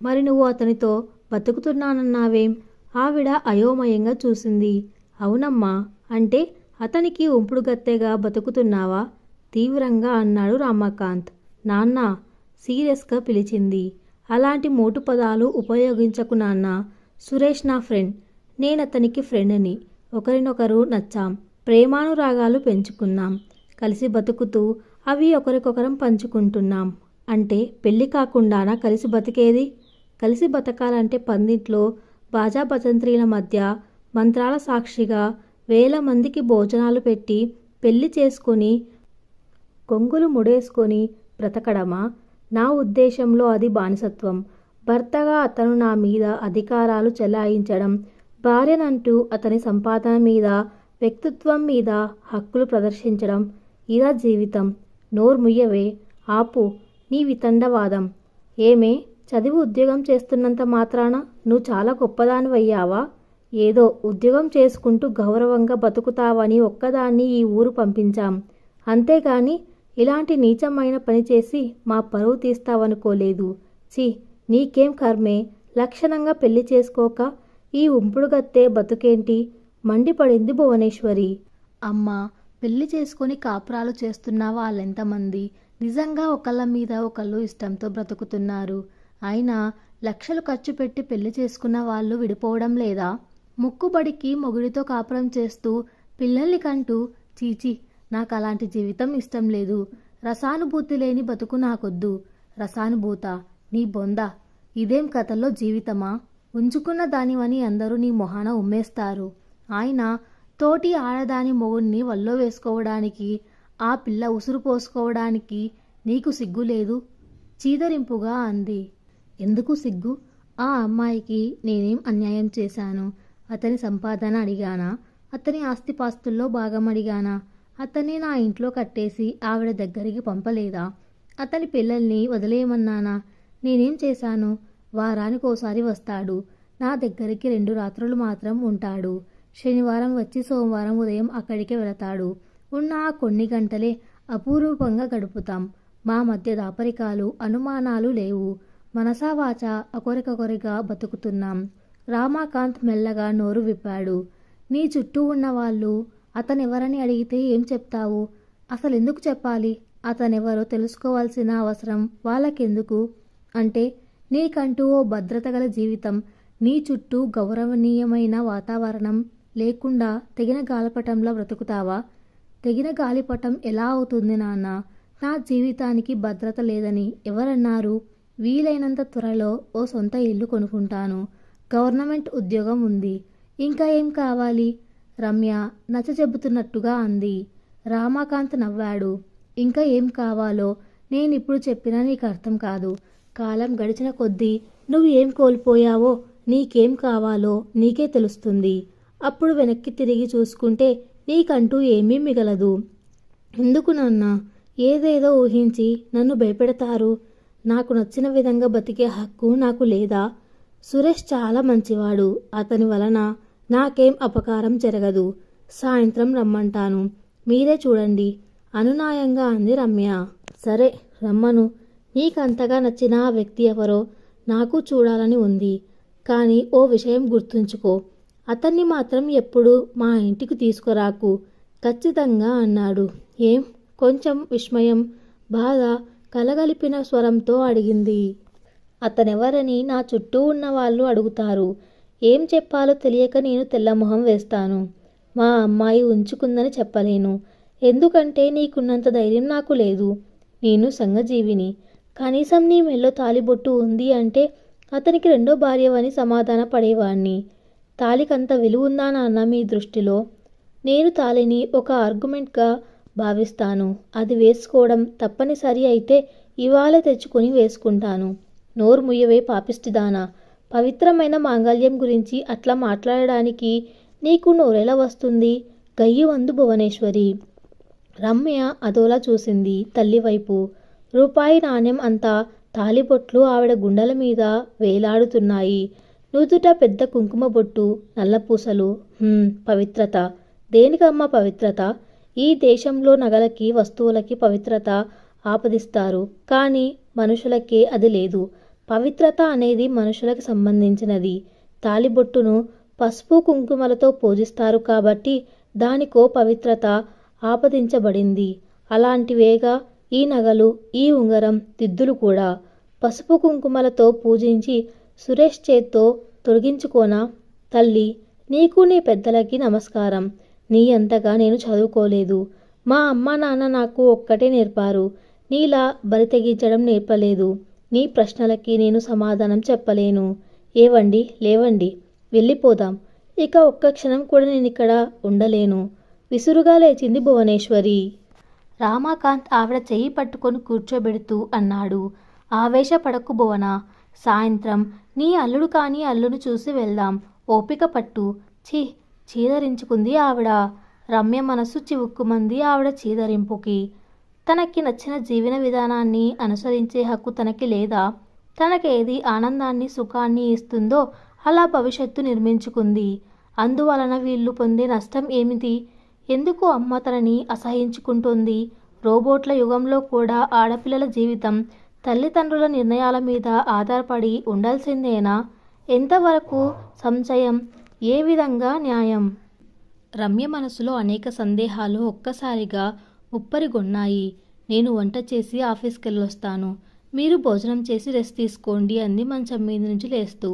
మరి నువ్వు అతనితో బతుకుతున్నానన్నావేం? ఆవిడ అయోమయంగా చూసింది. అవునమ్మా, అంటే అతనికి ఉంపుడుగత్తెగా బతుకుతున్నావా? తీవ్రంగా అన్నాడు రామకాంత్. నాన్న, సీరియస్గా పిలిచింది. అలాంటి మోటు పదాలు ఉపయోగించకు నాన్న. సురేష్ నా ఫ్రెండ్, నేనతనికి ఫ్రెండ్ని. ఒకరినొకరు నచ్చాం, ప్రేమానురాగాలు పెంచుకున్నాం, కలిసి బతుకుతూ అవి ఒకరికొకరం పంచుకుంటున్నాం. అంటే పెళ్ళి కాకుండానా కలిసి బతికేది? కలిసి బతకాలంటే పందిట్లో బాజా భజంత్రీల మధ్య మంత్రాల సాక్షిగా వేల మందికి భోజనాలు పెట్టి పెళ్లి చేసుకొని కొంగులు ముడేసుకొని బ్రతకడమా? నా ఉద్దేశంలో అది బానిసత్వం. భర్తగా అతను నా మీద అధికారాలు చెలాయించడం, భార్యనంటూ అతని సంపాదన మీద వ్యక్తిత్వం మీద హక్కులు ప్రదర్శించడం ఇదా జీవితం? నోరు ముయ్యవే, ఆపు నీ వితండవాదం. ఏమే, చదివి ఉద్యోగం చేస్తున్నంత మాత్రాన నువ్వు చాలా గొప్పదానివయ్యావా? ఏదో ఉద్యోగం చేసుకుంటూ గౌరవంగా బతుకుతావని ఒక్కదాన్ని ఈ ఊరు పంపించాం. అంతేగాని ఇలాంటి నీచమైన పని చేసి మా పరువు తీస్తావనుకోలేదు. ఛీ, నీకేం కర్మే, లక్షణంగా పెళ్లి చేసుకోక ఈ ఉంపుడుగత్తే బతుకేంటి? మండిపడింది భువనేశ్వరి. అమ్మా, పెళ్లి చేసుకొని కాపురాలు చేస్తున్న వాళ్ళెంతమంది నిజంగా ఒకళ్ళ మీద ఒకళ్ళు ఇష్టంతో బ్రతుకుతున్నారు. అయినా లక్షలు ఖర్చు పెట్టి పెళ్లి చేసుకున్న వాళ్ళు విడిపోవడం లేదా? ముక్కుబడికి మొగుడితో కాపురం చేస్తూ పిల్లల్ని కంటూ చీచి, నాకు అలాంటి జీవితం ఇష్టం లేదు. రసానుభూతి లేని బతుకు నాకొద్దు. రసానుభూత నీ బొంద, ఇదేం కథల్లో జీవితమా? ఉంచుకున్న దానివని అందరూ నీ మొహాన ఉమ్మేస్తారు. ఆయన తోటి ఆడదాని మొగుడిని వల్లో వేసుకోవడానికి, ఆ పిల్ల ఉసురు పోసుకోవడానికి నీకు సిగ్గు లేదు? చీదరింపుగా అంది. ఎందుకు సిగ్గు? ఆ అమ్మాయికి నేనేం అన్యాయం చేశాను? అతని సంపాదన అడిగానా? అతని ఆస్తిపాస్తుల్లో భాగం అడిగానా? అతన్ని నా ఇంట్లో కట్టేసి ఆవిడ దగ్గరికి పంపలేదా? అతని పిల్లల్ని వదిలేయమన్నానా? నేనేం చేశాను? వారానికోసారి వస్తాడు. నా దగ్గరికి 2 రాత్రులు మాత్రం ఉంటాడు. శనివారం వచ్చి సోమవారం ఉదయం అక్కడికే వెళతాడు. ఉన్న ఆ కొన్ని గంటలే అపూర్వంగా గడుపుతాం. మా మధ్య దాపరికాలు, అనుమానాలు లేవు. మనసావాచ ఒకరికొకరిగా బతుకుతున్నాం. రామాకాంత్ మెల్లగా నోరు విప్పాడు. నీ చుట్టూ ఉన్నవాళ్ళు అతనెవరని అడిగితే ఏం చెప్తావు? అసలెందుకు చెప్పాలి? అతనెవరో తెలుసుకోవాల్సిన అవసరం వాళ్ళకెందుకు? అంటే నీకంటూ ఓ భద్రత గల జీవితం, నీ చుట్టూ గౌరవనీయమైన వాతావరణం లేకుండా తెగిన గాలిపటంలో బ్రతుకుతావా? తెగిన గాలిపటం ఎలా అవుతుంది నాన్న? నా జీవితానికి భద్రత లేదని ఎవరన్నారు? వీలైనంత త్వరలో ఓ సొంత ఇల్లు కొనుక్కుంటాను. గవర్నమెంట్ ఉద్యోగం ఉంది. ఇంకా ఏం కావాలి? రమ్య నచ్చజెబుతున్నట్టుగా అంది. రామాకాంత్ నవ్వాడు. ఇంకా ఏం కావాలో నేనిప్పుడు చెప్పినా నీకు అర్థం కాదు. కాలం గడిచిన కొద్దీ నువ్వు ఏం కోల్పోయావో, నీకేం కావాలో నీకే తెలుస్తుంది. అప్పుడు వెనక్కి తిరిగి చూసుకుంటే నీకంటూ ఏమీ మిగలదు. ఎందుకు నాన్న ఏదేదో ఊహించి నన్ను భయపెడతారు? నాకు నచ్చిన విధంగా బతికే హక్కు నాకు లేదా? సురేష్ చాలా మంచివాడు. అతని వలన నాకేం అపకారం జరగదు. సాయంత్రం రమ్మంటాను, మీరే చూడండి అనునాయంగా అంది రమ్య. సరే రమ్మను. నీకంతగా నచ్చిన ఆ వ్యక్తి ఎవరో నాకు చూడాలని ఉంది. కానీ ఓ విషయం గుర్తుంచుకో, అతన్ని మాత్రం ఎప్పుడు మా ఇంటికి తీసుకురాకు. ఖచ్చితంగా అన్నాడు. ఏం? కొంచెం విస్మయం, బాధ కలగలిపిన స్వరంతో అడిగింది. అతనెవరని నా చుట్టూ ఉన్న వాళ్ళు అడుగుతారు. ఏం చెప్పాలో తెలియక నేను తెల్లమొహం వేస్తాను. మా అమ్మాయి ఉంచుకుందని చెప్పలేను. ఎందుకంటే నీకున్నంత ధైర్యం నాకు లేదు. నేను సంఘజీవిని. కనీసం నీ మెల్లో తాలిబొట్టు ఉంది అంటే అతనికి 2వ భార్యవని సమాధాన పడేవాణ్ణి. తాలికంత విలువుందా నాన్న మీ దృష్టిలో? నేను తాలిని ఒక ఆర్గ్యుమెంట్గా భావిస్తాను. అది వేసుకోవడం తప్పనిసరి అయితే ఇవాళ తెచ్చుకొని వేసుకుంటాను. నోరు ముయ్యవే పాపిష్టిదానా. పవిత్రమైన మాంగళ్యం గురించి అట్లా మాట్లాడడానికి నీకు నోరెలా వస్తుంది? గయ్యువందు భువనేశ్వరి. రమ్య అదోలా చూసింది తల్లివైపు. రూపాయి నాణ్యం అంతా తాలిబొట్లు ఆవిడ గుండెల మీద వేలాడుతున్నాయి. నుదుట పెద్ద కుంకుమ బొట్టు, నల్లపూసలు. పవిత్రత. దేనికమ్మా పవిత్రత? ఈ దేశంలో నగలకి, వస్తువులకి పవిత్రత ఆపాదిస్తారు. కానీ మనుషులకే అది లేదు. పవిత్రత అనేది మనుషులకు సంబంధించినది. తాలిబొట్టును పసుపు కుంకుమలతో పూజిస్తారు కాబట్టి దానికో పవిత్రత ఆపాదించబడింది. అలాంటివేగా ఈ నగలు, ఈ ఉంగరం, దిద్దులు కూడా. పసుపు కుంకుమలతో పూజించి సురేష్ చేత్తో తొలగించుకోనా? తల్లి, నీకు నీ పెద్దలకి నమస్కారం. నీ అంతగా నేను చదువుకోలేదు. మా అమ్మ నాన్న నాకు ఒక్కటే నేర్పారు. నీలా బరి తెగించడం నేర్పలేదు. నీ ప్రశ్నలకి నేను సమాధానం చెప్పలేను. ఏవండి, లేవండి, వెళ్ళిపోదాం. ఇక ఒక్క క్షణం కూడా నేనిక్కడ ఉండలేను. విసురుగా లేచింది భువనేశ్వరి. రామాకాంత్ ఆవిడ చెయ్యి పట్టుకొని కూర్చోబెడుతూ అన్నాడు. ఆవేశపడకు భువన. సాయంత్రం నీ అల్లుడు కాని అల్లును చూసి వెళ్దాం. ఓపిక పట్టు. ఛీ, చీదరించుకుంది ఆవిడ. రమ్య మనసు చివుక్కుమంది ఆవిడ చీదరింపుకి. తనకి నచ్చిన జీవన విధానాన్ని అనుసరించే హక్కు తనకి లేదా? తనకేది ఆనందాన్ని సుఖాన్ని ఇస్తుందో అలా భవిష్యత్తు నిర్మించుకుంది. అందువలన వీళ్ళు పొందే నష్టం ఏమిటి? ఎందుకు అమ్మ తనని అసహించుకుంటుంది? రోబోట్ల యుగంలో కూడా ఆడపిల్లల జీవితం తల్లిదండ్రుల నిర్ణయాల మీద ఆధారపడి ఉండాల్సిందేనా? ఎంతవరకు సంశయం? ఏ విధంగా న్యాయం? రమ్య మనసులో అనేక సందేహాలు ఒక్కసారిగా ఉప్పరిగొన్నాయి. నేను వంట చేసి ఆఫీస్కెళ్ళొస్తాను. మీరు భోజనం చేసి రెస్ట్ తీసుకోండి అంది మంచం మీద నుంచి లేస్తూ.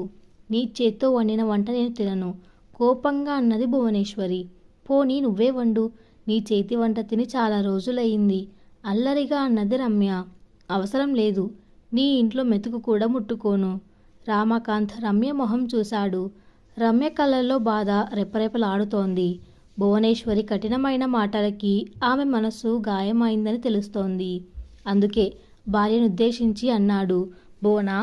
నీ చేత్తో వండిన వంట నేను తినను కోపంగా అన్నది భువనేశ్వరి. పోనీ నువ్వే వండు. నీ చేతి వంట తిని చాలా రోజులయ్యింది అల్లరిగా అన్నది రమ్య. అవసరం లేదు. నీ ఇంట్లో మెతుకు కూడా ముట్టుకోను. రామకాంత్ రమ్య మొహం చూశాడు. రమ్య కళ్ళల్లో బాధ రెపరెపలాడుతోంది. భువనేశ్వరి కఠినమైన మాటలకి ఆమె మనసు గాయమైందని తెలుస్తోంది. అందుకే భార్యనుద్దేశించి అన్నాడు. భువనా,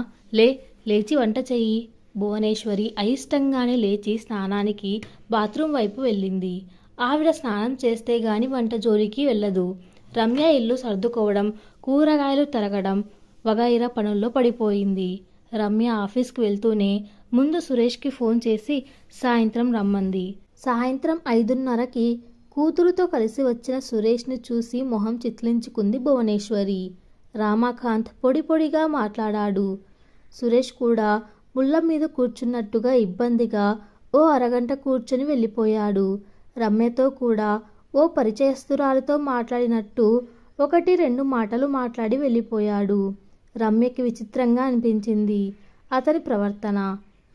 లేచి వంట చెయ్యి. భువనేశ్వరి అయిష్టంగానే లేచి స్నానానికి బాత్రూం వైపు వెళ్ళింది. ఆవిడ స్నానం చేస్తే గాని వంట జోలికి వెళ్ళదు. రమ్య ఇల్లు సర్దుకోవడం, కూరగాయలు తరగడం వగైరా పనుల్లో పడిపోయింది. రమ్య ఆఫీస్కి వెళ్తూనే ముందు సురేష్కి ఫోన్ చేసి సాయంత్రం రమ్మంది. సాయంత్రం 5:30కి కూతురుతో కలిసి వచ్చిన సురేష్ని చూసి మొహం చిట్లించుకుంది భువనేశ్వరి. రామకాంత్ పొడిగా మాట్లాడాడు. సురేష్ కూడా ముళ్ళ మీద కూర్చున్నట్టుగా ఇబ్బందిగా ఓ అరగంట కూర్చొని వెళ్ళిపోయాడు. రమ్యతో కూడా ఓ పరిచయస్తురాలతో మాట్లాడినట్టు 1-2 మాటలు మాట్లాడి వెళ్ళిపోయాడు. రమ్యకి విచిత్రంగా అనిపించింది అతని ప్రవర్తన.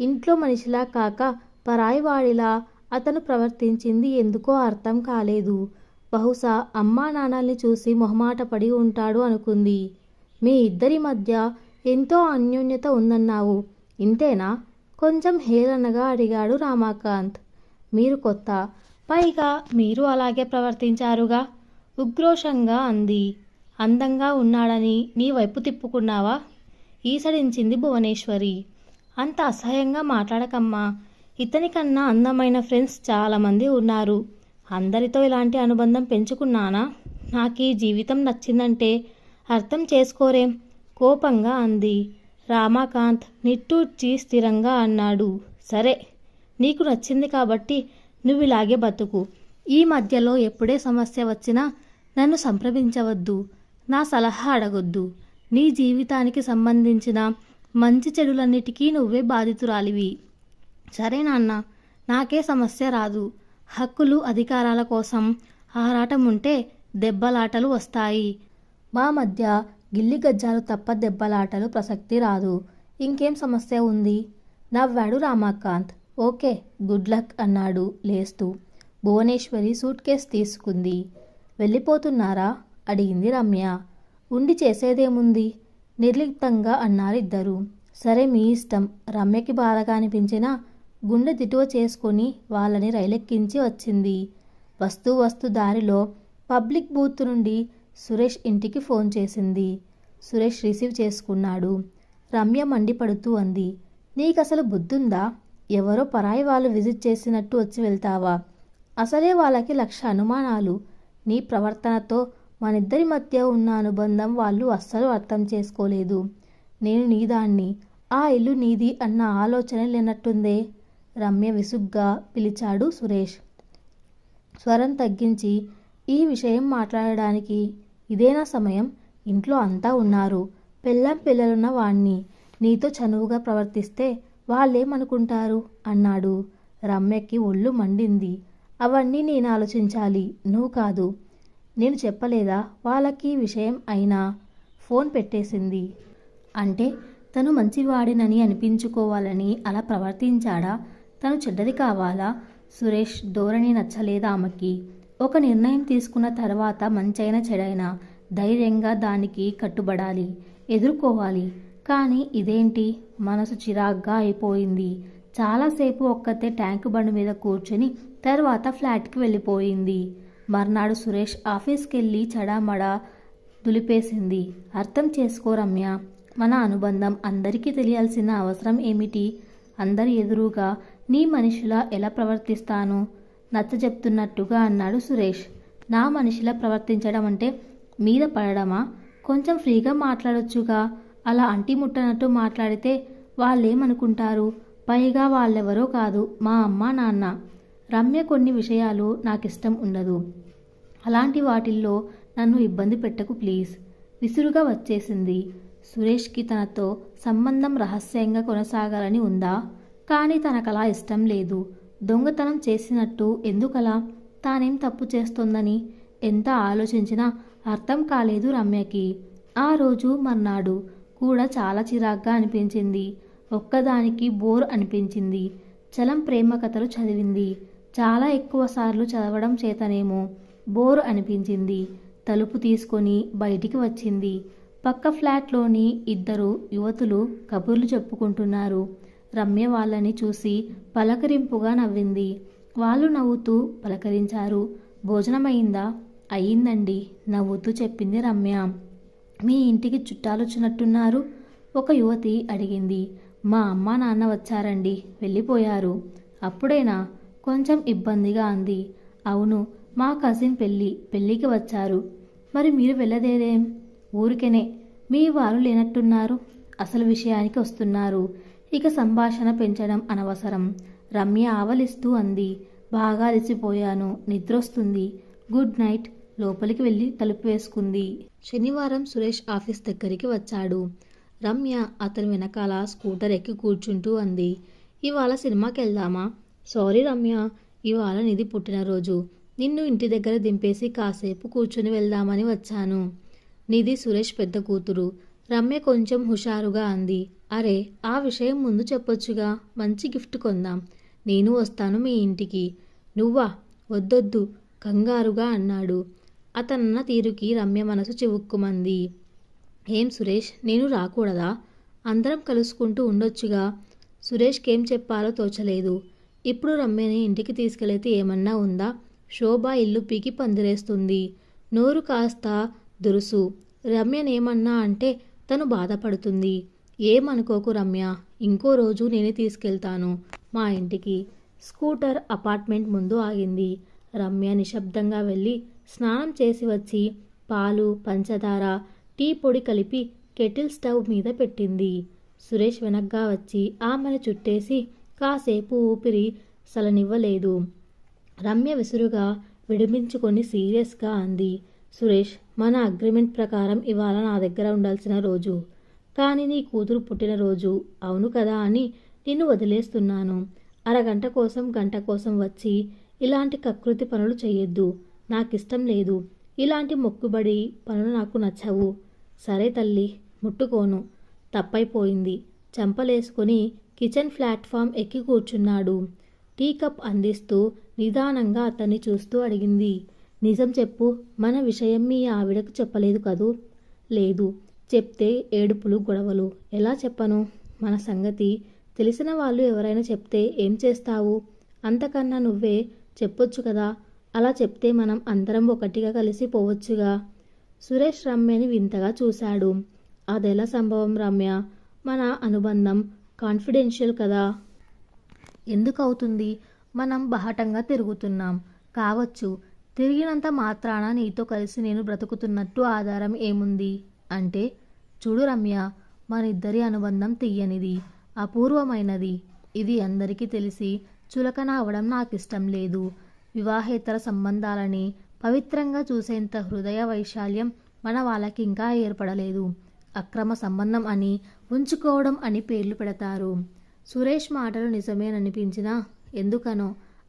ఇంట్లో మనిషిలా కాక పరాయివాడిలా అతను ప్రవర్తించింది ఎందుకో అర్థం కాలేదు. బహుశా అమ్మా నాన్నల్ని చూసి మొహమాట పడి ఉంటాడు అనుకుంది. మీ ఇద్దరి మధ్య ఎంతో అన్యోన్యత ఉందన్నావు, ఇంతేనా? కొంచెం హేళనగా అడిగాడు రామకాంత్. మీరు కొత్త, పైగా మీరు అలాగే ప్రవర్తించారుగా ఉగ్రోషంగా అంది. అందంగా ఉన్నాడని నీ వైపు తిప్పుకున్నావా? ఈసడించింది భువనేశ్వరి. అంత అసహ్యంగా మాట్లాడకమ్మా. ఇతనికన్నా అందమైన ఫ్రెండ్స్ చాలామంది ఉన్నారు. అందరితో ఇలాంటి అనుబంధం పెంచుకున్నానా? నాకు ఈ జీవితం నచ్చిందంటే అర్థం చేసుకోరేం? కోపంగా అంది. రామకాంత్ నిట్టూర్చి స్థిరంగా అన్నాడు. సరే, నీకు నచ్చింది కాబట్టి నువ్వు ఇలాగే బతుకు. ఈ మధ్యలో ఎప్పుడే సమస్య వచ్చినా నన్ను సంప్రదించవద్దు, నా సలహా అడగొద్దు. నీ జీవితానికి సంబంధించిన మంచి చెడులన్నిటికీ నువ్వే బాధితురాలివి. సరే నాన్న, నాకే సమస్య రాదు. హక్కులు అధికారాల కోసం ఆరాటం ఉంటే దెబ్బలాటలు వస్తాయి. మా మధ్య గిల్లి గజ్జాలు తప్ప దెబ్బలాటలు ప్రసక్తి రాదు. ఇంకేం సమస్య ఉంది? నవ్వాడు రామకాంత్. ఓకే, గుడ్ లక్ అన్నాడు లేస్తూ. భువనేశ్వరి సూట్ కేస్ తీసుకుంది. వెళ్ళిపోతున్నారా అడిగింది రమ్య. ఉండి చేసేదేముంది నిర్లిప్తంగా అన్నారిద్దరూ. సరే, మీ ఇష్టం. రమ్యకి బాధగా అనిపించినా గుండె దిటువ చేసుకొని వాళ్ళని రైలెక్కించి వచ్చింది. వస్తూ దారిలో పబ్లిక్ బూత్ నుండి సురేష్ ఇంటికి ఫోన్ చేసింది. సురేష్ రిసీవ్ చేసుకున్నాడు. రమ్య మండిపడుతూ అంది. నీకసలు బుద్ధుందా? ఎవరో పరాయి వాళ్ళు విజిట్ చేసినట్టు వచ్చి వెళ్తావా? అసలే వాళ్ళకి 1,00,000 అనుమానాలు. నీ ప్రవర్తనతో మనిద్దరి మధ్య ఉన్న అనుబంధం వాళ్ళు అస్సలు అర్థం చేసుకోలేదు. నేను నీదాన్ని, ఆ ఇల్లు నీది అన్న ఆలోచన లేనట్టుందే. రమ్య విసుగ్గా పిలిచాడు సురేష్. స్వరం తగ్గించి, ఈ విషయం మాట్లాడడానికి ఇదేనా సమయం? ఇంట్లో అంతా ఉన్నారు. పెళ్ళాం పిల్లలున్న వాణ్ణి. నీతో చనువుగా ప్రవర్తిస్తే వాళ్ళేమనుకుంటారు అన్నాడు. రమ్యకి ఒళ్ళు మండింది. అవన్నీ నేను ఆలోచించాలి, నువ్వు కాదు. నేను చెప్పలేదా వాళ్ళకి విషయం? అయినా ఫోన్ పెట్టేసింది. అంటే తను మంచివాడినని అనిపించుకోవాలని అలా ప్రవర్తించాడా? తను చెడ్డది కావాలా? సురేష్ ధోరణి నచ్చలేదా ఆమెకి? ఒక నిర్ణయం తీసుకున్న తర్వాత మంచైనా చెడైనా ధైర్యంగా దానికి కట్టుబడాలి, ఎదుర్కోవాలి. కానీ ఇదేంటి? మనసు చిరాగ్గా అయిపోయింది. చాలాసేపు ఒక్కతే ట్యాంకు బండి మీద కూర్చొని తర్వాత ఫ్లాట్కి వెళ్ళిపోయింది. మర్నాడు సురేష్ ఆఫీస్కెళ్ళి చడామడా దులిపేసింది. అర్థం చేసుకో రమ్య, మన అనుబంధం అందరికీ తెలియాల్సిన అవసరం ఏమిటి? అందరి ఎదురుగా నీ మనిషిలా ఎలా ప్రవర్తిస్తాను? నచ్చజెప్తున్నట్టుగా అన్నాడు సురేష్. నా మనిషిలా ప్రవర్తించడం అంటే మీద పడడమా? కొంచెం ఫ్రీగా మాట్లాడొచ్చుగా. అలా అంటిముట్టనట్టు మాట్లాడితే వాళ్ళేమనుకుంటారు? పైగా వాళ్ళెవరో కాదు, మా అమ్మ నాన్న. రమ్య కొన్ని విషయాలు నాకిష్టం ఉండదు. అలాంటి వాటిల్లో నన్ను ఇబ్బంది పెట్టకు ప్లీజ్. విసురుగా వచ్చేసింది. సురేష్కి తనతో సంబంధం రహస్యంగా కొనసాగాలని ఉందా? కానీ తనకలా ఇష్టం లేదు. దొంగతనం చేసినట్టు ఎందుకలా? తానేం తప్పు చేస్తోందని ఎంత ఆలోచించినా అర్థం కాలేదు రమ్యకి. ఆ రోజు మర్నాడు కూడా చాలా చిరాగ్గా అనిపించింది. ఒక్కదానికి బోర్ అనిపించింది. చలం ప్రేమ కథలు చదివింది. చాలా ఎక్కువసార్లు చదవడం చేతనేమో బోర్ అనిపించింది. తలుపు తీసుకొని బయటికి వచ్చింది. పక్క ఫ్లాట్లోని ఇద్దరు యువతులు కబుర్లు చెప్పుకుంటున్నారు. రమ్య వాళ్ళని చూసి పలకరింపుగా నవ్వింది. వాళ్ళు నవ్వుతూ పలకరించారు. భోజనమైందా? అయ్యిందండి నవ్వుతూ చెప్పింది రమ్య. మీ ఇంటికి చుట్టాలు వచ్చినట్టున్నారు? ఒక యువతి అడిగింది. మా అమ్మ నాన్న వచ్చారండి, వెళ్ళిపోయారు. అప్పుడేనా? కొంచెం ఇబ్బందిగా అంది. అవును, మా కజిన్ పెళ్ళికి వచ్చారు. మరి మీరు వెళ్ళదేదేం? ఊరికెనే. మీ వారు లేనట్టున్నారు. అసలు విషయానికి వస్తున్నారు. ఇక సంభాషణ పెంచడం అనవసరం. రమ్య ఆవలిస్తూ అంది. బాగా అలసిపోయాను, నిద్రొస్తుంది. Good night. లోపలికి వెళ్ళి తలుపు వేసుకుంది. శనివారం సురేష్ ఆఫీస్ దగ్గరికి వచ్చాడు. రమ్య అతని వెనకాల స్కూటర్ ఎక్కి కూర్చుంటూ అంది. ఇవాళ సినిమాకి వెళ్దామా? సారీ రమ్య, ఇవాళ నీది పుట్టినరోజు. నిన్ను ఇంటి దగ్గర దింపేసి కాసేపు కూర్చుని వెళ్దామని వచ్చాను. నిధి సురేష్ పెద్ద కూతురు. రమ్య కొంచెం హుషారుగా అంది. అరే, ఆ విషయం ముందు చెప్పొచ్చుగా. మంచి గిఫ్ట్ కొందాం. నేను వస్తాను మీ ఇంటికి. నువ్వా? వద్దొద్దు కంగారుగా అన్నాడు. అతనన్న తీరుకి రమ్య మనసు చివుక్కుమంది. ఏం సురేష్, నేను రాకూడదా? అందరం కలుసుకుంటూ ఉండొచ్చుగా. సురేష్కేం చెప్పాలో తోచలేదు. ఇప్పుడు రమ్యని ఇంటికి తీసుకెళితే ఏమన్నా ఉందా? శోభ ఇల్లు పీకి పందిరేస్తుంది. నోరు కాస్త దురుసు. రమ్యనేమన్నా అంటే తను బాధపడుతుంది. ఏమనుకోకు రమ్య, ఇంకో రోజు నేనే తీసుకెళ్తాను మా ఇంటికి. స్కూటర్ అపార్ట్మెంట్ ముందు ఆగింది. రమ్య నిశ్శబ్దంగా వెళ్ళి స్నానం చేసి వచ్చి పాలు, పంచదార, టీ పొడి కలిపి కెటిల్ స్టవ్ మీద పెట్టింది. సురేష్ వెనక్గా వచ్చి ఆమెను చుట్టేసి కాసేపు ఊపిరి సలనివ్వలేదు. రమ్య విసురుగా విడిపించుకొని సీరియస్గా అంది. సురేష్, మన అగ్రిమెంట్ ప్రకారం ఇవాళ నా దగ్గర ఉండాల్సిన రోజు. కానీ నీ కూతురు పుట్టినరోజు అవును కదా అని నిన్ను వదిలేస్తున్నాను. అరగంట కోసం గంట కోసం వచ్చి ఇలాంటి కకృతి పనులు చేయొద్దు. నాకిష్టం లేదు. ఇలాంటి మొక్కుబడి పనులు నాకు నచ్చవు. సరే తల్లి, ముట్టుకోను. తప్పైపోయింది. చెంపలేసుకొని కిచెన్ ప్లాట్ఫామ్ ఎక్కి కూర్చున్నాడు. టీ కప్ అందిస్తూ నిదానంగా అతన్ని చూస్తూ అడిగింది. నిజం చెప్పు, మన విషయం మీ ఆవిడకు చెప్పలేదు కదూ? లేదు. చెప్తే ఏడుపులు గొడవలు. ఎలా చెప్పను? మన సంగతి తెలిసిన వాళ్ళు ఎవరైనా చెప్తే ఏం చేస్తావు? అంతకన్నా నువ్వే చెప్పొచ్చు కదా. అలా చెప్తే మనం అందరం ఒకటిగా కలిసి పోవచ్చుగా. సురేష్ రమ్యని వింతగా చూశాడు. అదెలా సంభవం రమ్య? మన అనుబంధం కాన్ఫిడెన్షియల్ కదా. ఎందుకు అవుతుంది? మనం బహటంగా తిరుగుతున్నాం. కావచ్చు. తిరిగినంత మాత్రాన నీతో కలిసి నేను బ్రతుకుతున్నట్టు ఆధారం ఏముంది? అంటే చూడు రమ్య, మన ఇద్దరి అనుబంధం తీయనిది, అపూర్వమైనది. ఇది అందరికీ తెలిసి చులకన అవడం నాకిష్టం లేదు. వివాహేతర సంబంధాలని పవిత్రంగా చూసేంత హృదయ వైశాల్యం మన వాళ్ళకి ఇంకా ఏర్పడలేదు. అక్రమ సంబంధం అని, ఉంచుకోవడం అని పేర్లు పెడతారు. సురేష్ మాటలు నిజమేననిపించినా ఎందుకనో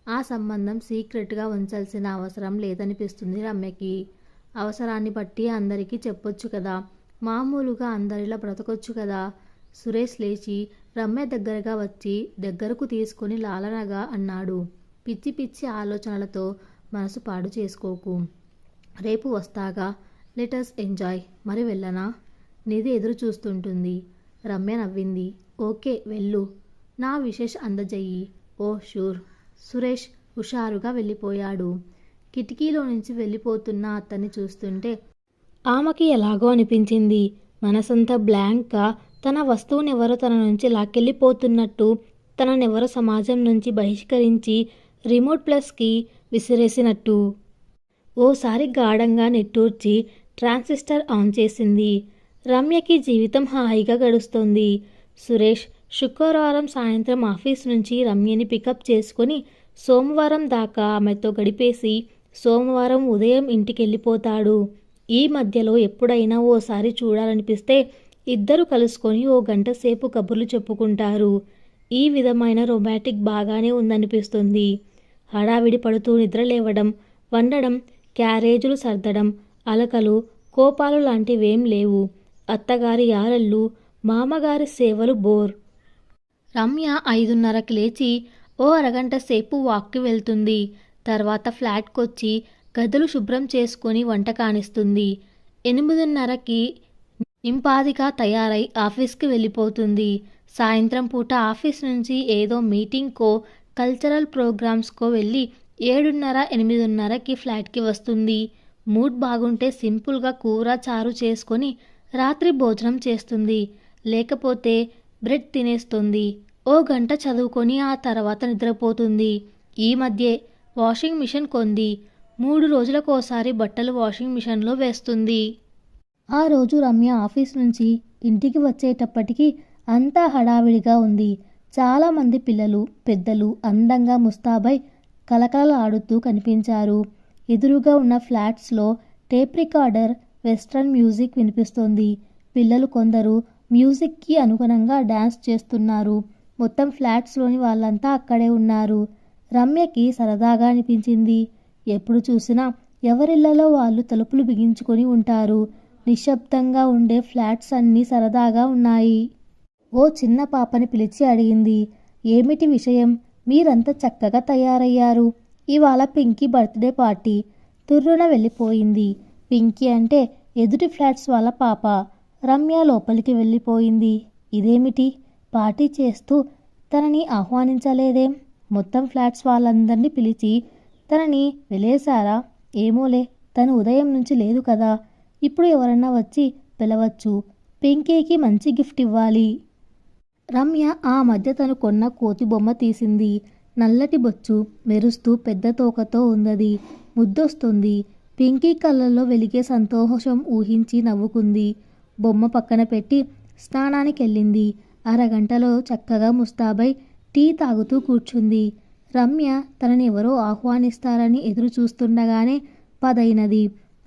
ఆ సంబంధం సీక్రెట్గా ఉంచాల్సిన అవసరం లేదనిపిస్తుంది రమ్యకి. అవసరాన్ని బట్టి అందరికీ చెప్పొచ్చు కదా. మామూలుగా అందరిలా బ్రతకొచ్చు కదా. సురేష్ లేచి రమ్య దగ్గరగా వచ్చి దగ్గరకు తీసుకొని లాలనగా అన్నాడు. పిచ్చి పిచ్చి ఆలోచనలతో మనసు పాడు చేసుకోకు. రేపు వస్తాగా. Let's enjoy. మరి వెళ్ళనా? నిధి ఎదురు చూస్తుంటుంది. రమ్య నవ్వింది. ఓకే వెళ్ళు. నా విశేష్ అందజెయ్యి. ఓ షూర్. సురేష్ హుషారుగా వెళ్ళిపోయాడు. కిటికీలో నుంచి వెళ్ళిపోతున్న అతన్ని చూస్తుంటే ఆమెకి ఎలాగో అనిపించింది. మనసంతా బ్లాంక్గా, తన వస్తువునెవరో తన నుంచి లాక్కెళ్ళిపోతున్నట్టు, తననెవరో సమాజం నుంచి బహిష్కరించి రిమోట్ ప్లస్కి విసిరేసినట్టు. ఓసారి గాఢంగా నిట్టూర్చి ట్రాన్సిస్టర్ ఆన్ చేసింది. రమ్యకి జీవితం హాయిగా గడుస్తోంది. సురేష్ శుక్రవారం సాయంత్రం ఆఫీస్ నుంచి రమ్యని పికప్ చేసుకొని సోమవారం దాకా ఆమెతో గడిపేసి సోమవారం ఉదయం ఇంటికెళ్ళిపోతాడు. ఈ మధ్యలో ఎప్పుడైనా ఓసారి చూడాలనిపిస్తే ఇద్దరు కలుసుకొని ఓ గంట సేపు కబుర్లు చెప్పుకుంటారు. ఈ విధమైన రొమాంటిక్ బాగానే ఉందనిపిస్తుంది. హడావిడి పడుతూ నిద్ర లేవడం, వండడం, క్యారేజీలు సర్దడం, అలకలు, కోపాలు లాంటివేం లేవు. అత్తగారి యారళ్ళు, మామగారి సేవలు బోర్. రమ్య 5:30కి లేచి ఓ అరగంట సేపు వాక్కి వెళ్తుంది. తర్వాత ఫ్లాట్కొచ్చి గదులు శుభ్రం చేసుకొని వంట కానిస్తుంది. 8:30కి నింపాదిగా తయారై ఆఫీస్కి వెళ్ళిపోతుంది. సాయంత్రం పూట ఆఫీస్ నుంచి ఏదో మీటింగ్కో కల్చరల్ ప్రోగ్రామ్స్కో వెళ్ళి 7:30, 8:30కి ఫ్లాట్కి వస్తుంది. మూడ్ బాగుంటే సింపుల్గా కూర చారు చేసుకొని రాత్రి భోజనం చేస్తుంది. లేకపోతే బ్రెడ్ తినేస్తుంది. ఓ గంట చదువుకొని ఆ తర్వాత నిద్రపోతుంది. ఈ మధ్యే వాషింగ్ మిషన్ కొంది. 3 రోజులకోసారి బట్టలు వాషింగ్ మిషన్లో వేస్తుంది. ఆ రోజు రమ్య ఆఫీస్ నుంచి ఇంటికి వచ్చేటప్పటికి అంతా హడావిడిగా ఉంది. చాలామంది పిల్లలు, పెద్దలు అందంగా ముస్తాబై కలకలలాడుతూ కనిపించారు. ఎదురుగా ఉన్న ఫ్లాట్స్లో టేప్ రికార్డర్ వెస్ట్రన్ మ్యూజిక్ వినిపిస్తోంది. పిల్లలు కొందరు మ్యూజిక్కి అనుగుణంగా డాన్స్ చేస్తున్నారు. మొత్తం ఫ్లాట్స్లోని వాళ్ళంతా అక్కడే ఉన్నారు. రమ్యకి సరదాగా అనిపించింది. ఎప్పుడు చూసినా ఎవరిళ్లలో వాళ్ళు తలుపులు బిగించుకొని ఉంటారు. నిశ్శబ్దంగా ఉండే ఫ్లాట్స్ అన్నీ సరదాగా ఉన్నాయి. ఓ చిన్న పాపని పిలిచి అడిగింది, ఏమిటి విషయం? మీరంతా చక్కగా తయారయ్యారు. ఇవాళ పింకీ బర్త్డే పార్టీ. తుర్రున వెళ్ళిపోయింది. పింకీ అంటే ఎదుటి ఫ్లాట్స్ వాళ్ళ పాప. రమ్య లోపలికి వెళ్ళిపోయింది. ఇదేమిటి, పార్టీ చేస్తూ తనని ఆహ్వానించలేదేం? మొత్తం ఫ్లాట్స్ వాళ్ళందరినీ పిలిచి తనని వెలేశారా? ఏమోలే, తను ఉదయం నుంచి లేదు కదా. ఇప్పుడు ఎవరన్నా వచ్చి పిలవచ్చు. పింకీకి మంచి గిఫ్ట్ ఇవ్వాలి. రమ్య ఆ మధ్య తను కొన్న కోతి బొమ్మ తీసింది. నల్లటి బొచ్చు, మెరుస్తూ పెద్ద తోకతో ఉన్నది. ముద్దొస్తుంది. పింకీ కళ్ళల్లో వెలిగే సంతోషం ఊహించి నవ్వుకుంది. బొమ్మ పక్కన పెట్టి స్నానానికెళ్ళింది. అరగంటలో చక్కగా ముస్తాబై టీ తాగుతూ కూర్చుంది. రమ్య తనని ఎవరో ఆహ్వానిస్తారని ఎదురు చూస్తుండగానే 10 అయినది.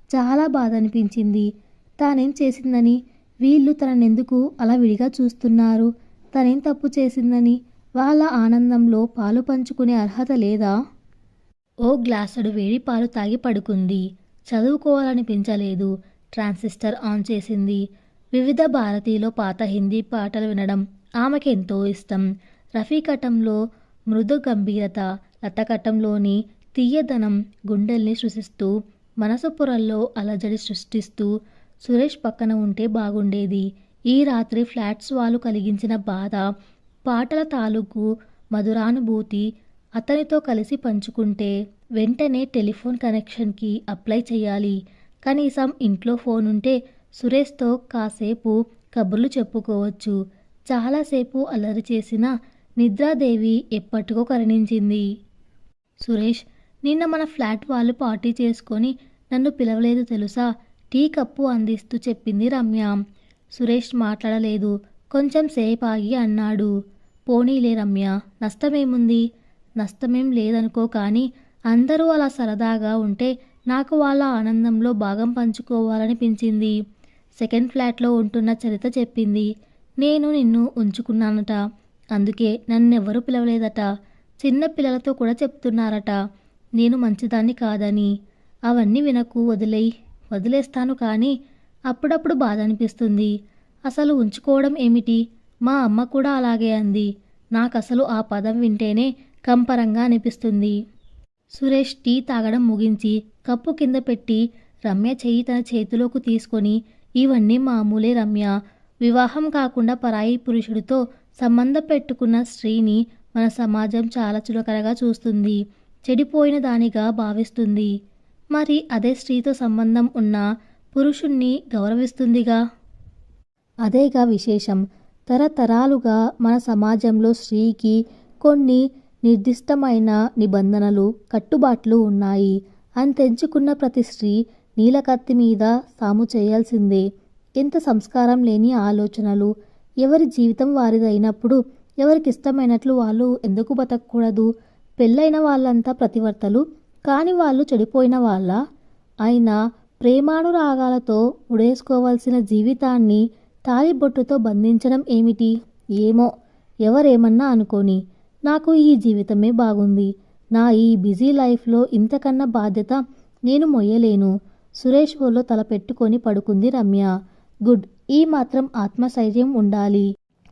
చాలా బాధ అనిపించింది. తానేం చేసిందని వీళ్ళు తననెందుకు అలా విడిగా చూస్తున్నారు? తనేం తప్పు చేసిందని వాళ్ళ ఆనందంలో పాలు పంచుకునే అర్హత లేదా? ఓ గ్లాసుడు వేడి పాలు తాగి పడుకుంది. చదువుకోవాలనిపించలేదు. ట్రాన్సిస్టర్ ఆన్ చేసింది. వివిధ భారతిలో పాత హిందీ పాటలు వినడం ఆమెకెంతో ఇష్టం. రఫీకటంలో మృదు గంభీరత, లతకటంలోని తీయదనం గుండెల్ని సృశిస్తూ, మనసు పొరల్లో అలజడి సృష్టిస్తూ సురేష్ పక్కన ఉంటే బాగుండేది. ఈ రాత్రి ఫ్లాట్స్ వాళ్ళు కలిగించిన బాధ, పాటల తాలూకు మధురానుభూతి అతనితో కలిసి పంచుకుంటే వెంటనే టెలిఫోన్ కనెక్షన్కి అప్లై చేయాలి. కనీసం ఇంట్లో ఫోన్ ఉంటే సురేష్తో కాసేపు కబుర్లు చెప్పుకోవచ్చు. చాలాసేపు అల్లరి చేసిన నిద్రాదేవి ఎప్పటికో కరుణించింది. సురేష్, నిన్న మన ఫ్లాట్ వాళ్ళు పార్టీ చేసుకొని నన్ను పిలవలేదు తెలుసా? టీ కప్పు అందిస్తూ చెప్పింది రమ్య. సురేష్ మాట్లాడలేదు. కొంచెం సేపు ఆగి అన్నాడు, పోనీలే రమ్య, నష్టమేముంది? నష్టమేం లేదనుకో, కానీ అందరూ అలా సరదాగా ఉంటే నాకు వాళ్ళ ఆనందంలో భాగం పంచుకోవాలనిపించింది. సెకండ్ ఫ్లాట్లో ఉంటున్న చరిత చెప్పింది. నేను నిన్ను ఉంచుకున్నానట. అందుకే నన్నెవ్వరూ పిలవలేదట. చిన్న పిల్లలతో కూడా చెప్తున్నారట నేను మంచిదాన్ని కాదని. అవన్నీ వినకు, వదిలేస్తాను, కానీ అప్పుడప్పుడు బాధ అనిపిస్తుంది. అసలు ఉంచుకోవడం ఏమిటి? మా అమ్మ కూడా అలాగే అంది. నాకసలు ఆ పదం వింటేనే కంపరంగా అనిపిస్తుంది. సురేష్ టీ తాగడం ముగించి కప్పు కింద పెట్టి రమ్య చెయ్యి తన చేతిలోకి తీసుకొని, ఇవన్నీ మామూలే రమ్య. వివాహం కాకుండా పరాయి పురుషుడితో సంబంధం పెట్టుకున్న స్త్రీని మన సమాజం చాలా చులకనగా చూస్తుంది, చెడిపోయిన దానిగా భావిస్తుంది. మరి అదే స్త్రీతో సంబంధం ఉన్న పురుషుణ్ణి గౌరవిస్తుందిగా. అదేగా విశేషం. తరతరాలుగా మన సమాజంలో స్త్రీకి కొన్ని నిర్దిష్టమైన నిబంధనలు, కట్టుబాట్లు ఉన్నాయి. అని తెంచుకున్న ప్రతి స్త్రీ నీలకత్తి మీద సాము చేయాల్సిందే. ఎంత సంస్కారం లేని ఆలోచనలు! ఎవరి జీవితం వారిదైనప్పుడు ఎవరికిష్టమైనట్లు వాళ్ళు ఎందుకు బతకూడదు? పెళ్ళైన వాళ్ళంతా ప్రతివర్తలు, కాని వాళ్ళు చెడిపోయిన వాళ్ళ? అయినా ప్రేమానురాగాలతో ముడేసుకోవాల్సిన జీవితాన్ని తాళిబొట్టుతో బంధించడం ఏమిటి? ఏమో, ఎవరేమన్నా అనుకోని, నాకు ఈ జీవితమే బాగుంది. నా ఈ బిజీ లైఫ్లో ఇంతకన్నా బాధ్యత నేను మొయ్యలేను. సురేష్ ఒళ్ళో తల పెట్టుకొని పడుకుంది రమ్య. గుడ్, ఈ మాత్రం ఆత్మస్థైర్యం ఉండాలి.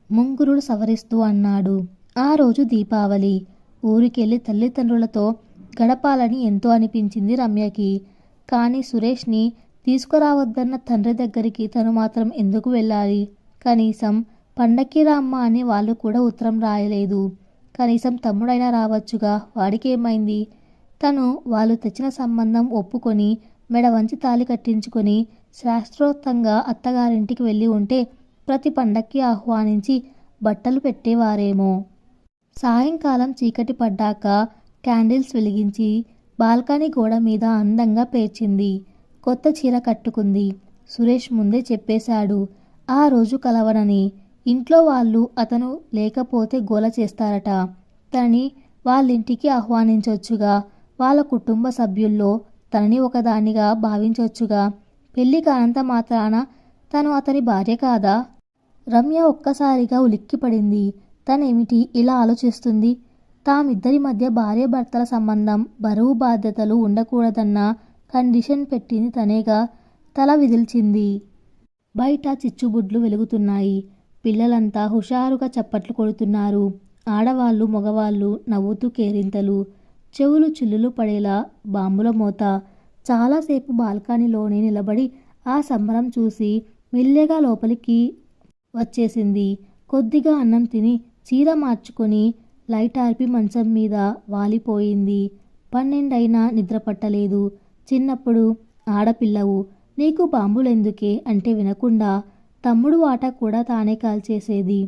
ముంగురులు సవరిస్తూ అన్నాడు. ఆ రోజు దీపావళి. ఊరికెళ్ళి తల్లిదండ్రులతో గడపాలని ఎంతో అనిపించింది రమ్యకి. కానీ సురేష్ని తీసుకురావద్దన్న తండ్రి దగ్గరికి తను మాత్రం ఎందుకు వెళ్ళాలి? కనీసం పండక్కి రామ్మ అని వాళ్ళు కూడా ఉత్తరం రాయలేదు. కనీసం తమ్ముడైనా రావచ్చుగా, వాడికేమైంది? తను వాళ్ళు తెచ్చిన సంబంధం ఒప్పుకొని మెడ వంచి తాళి కట్టించుకొని శాస్త్రోక్తంగా అత్తగారింటికి వెళ్ళి ఉంటే ప్రతి పండక్కి ఆహ్వానించి బట్టలు పెట్టేవారేమో. సాయంకాలం చీకటి పడ్డాక క్యాండిల్స్ వెలిగించి బాల్కనీ గోడ మీద అందంగా పేర్చింది. కొత్త చీర కట్టుకుంది. సురేష్ ముందే చెప్పేశాడు ఆ రోజు కలవనని. ఇంట్లో వాళ్ళు అతను లేకపోతే గోల చేస్తారట. తనని వాళ్ళింటికి ఆహ్వానించొచ్చుగా. వాళ్ళ కుటుంబ సభ్యుల్లో తనని ఒకదానిగా భావించొచ్చుగా. పెళ్లి కానంత మాత్రాన తను అతని భార్య కాదా? రమ్య ఒక్కసారిగా ఉలిక్కిపడింది. తనేమిటి ఇలా ఆలోచిస్తుంది? తామిద్దరి మధ్య భార్యాభర్తల సంబంధం, బరువు బాధ్యతలు ఉండకూడదన్న కండిషన్ పెట్టింది తనేగా. తల విదిల్చింది. బయట చిచ్చుబుడ్లు వెలుగుతున్నాయి. పిల్లలంతా హుషారుగా చప్పట్లు కొడుతున్నారు. ఆడవాళ్ళు మగవాళ్ళు నవ్వుతూ కేరింతలు. చెవులు చిల్లులు పడేలా బాంబుల మోత. చాలాసేపు బాల్కనీలోనే నిలబడి ఆ సంబరం చూసి మెల్లగా లోపలికి వచ్చేసింది. కొద్దిగా అన్నం తిని చీర మార్చుకొని లైట్ ఆర్పి మంచం మీద వాలిపోయింది. 12 అయినా నిద్ర పట్టలేదు. చిన్నప్పుడు ఆడపిల్లవు, నీకు బాంబులెందుకే అంటే వినకుండా తమ్ముడు వాటా కూడా తానే కాల్చేసేది.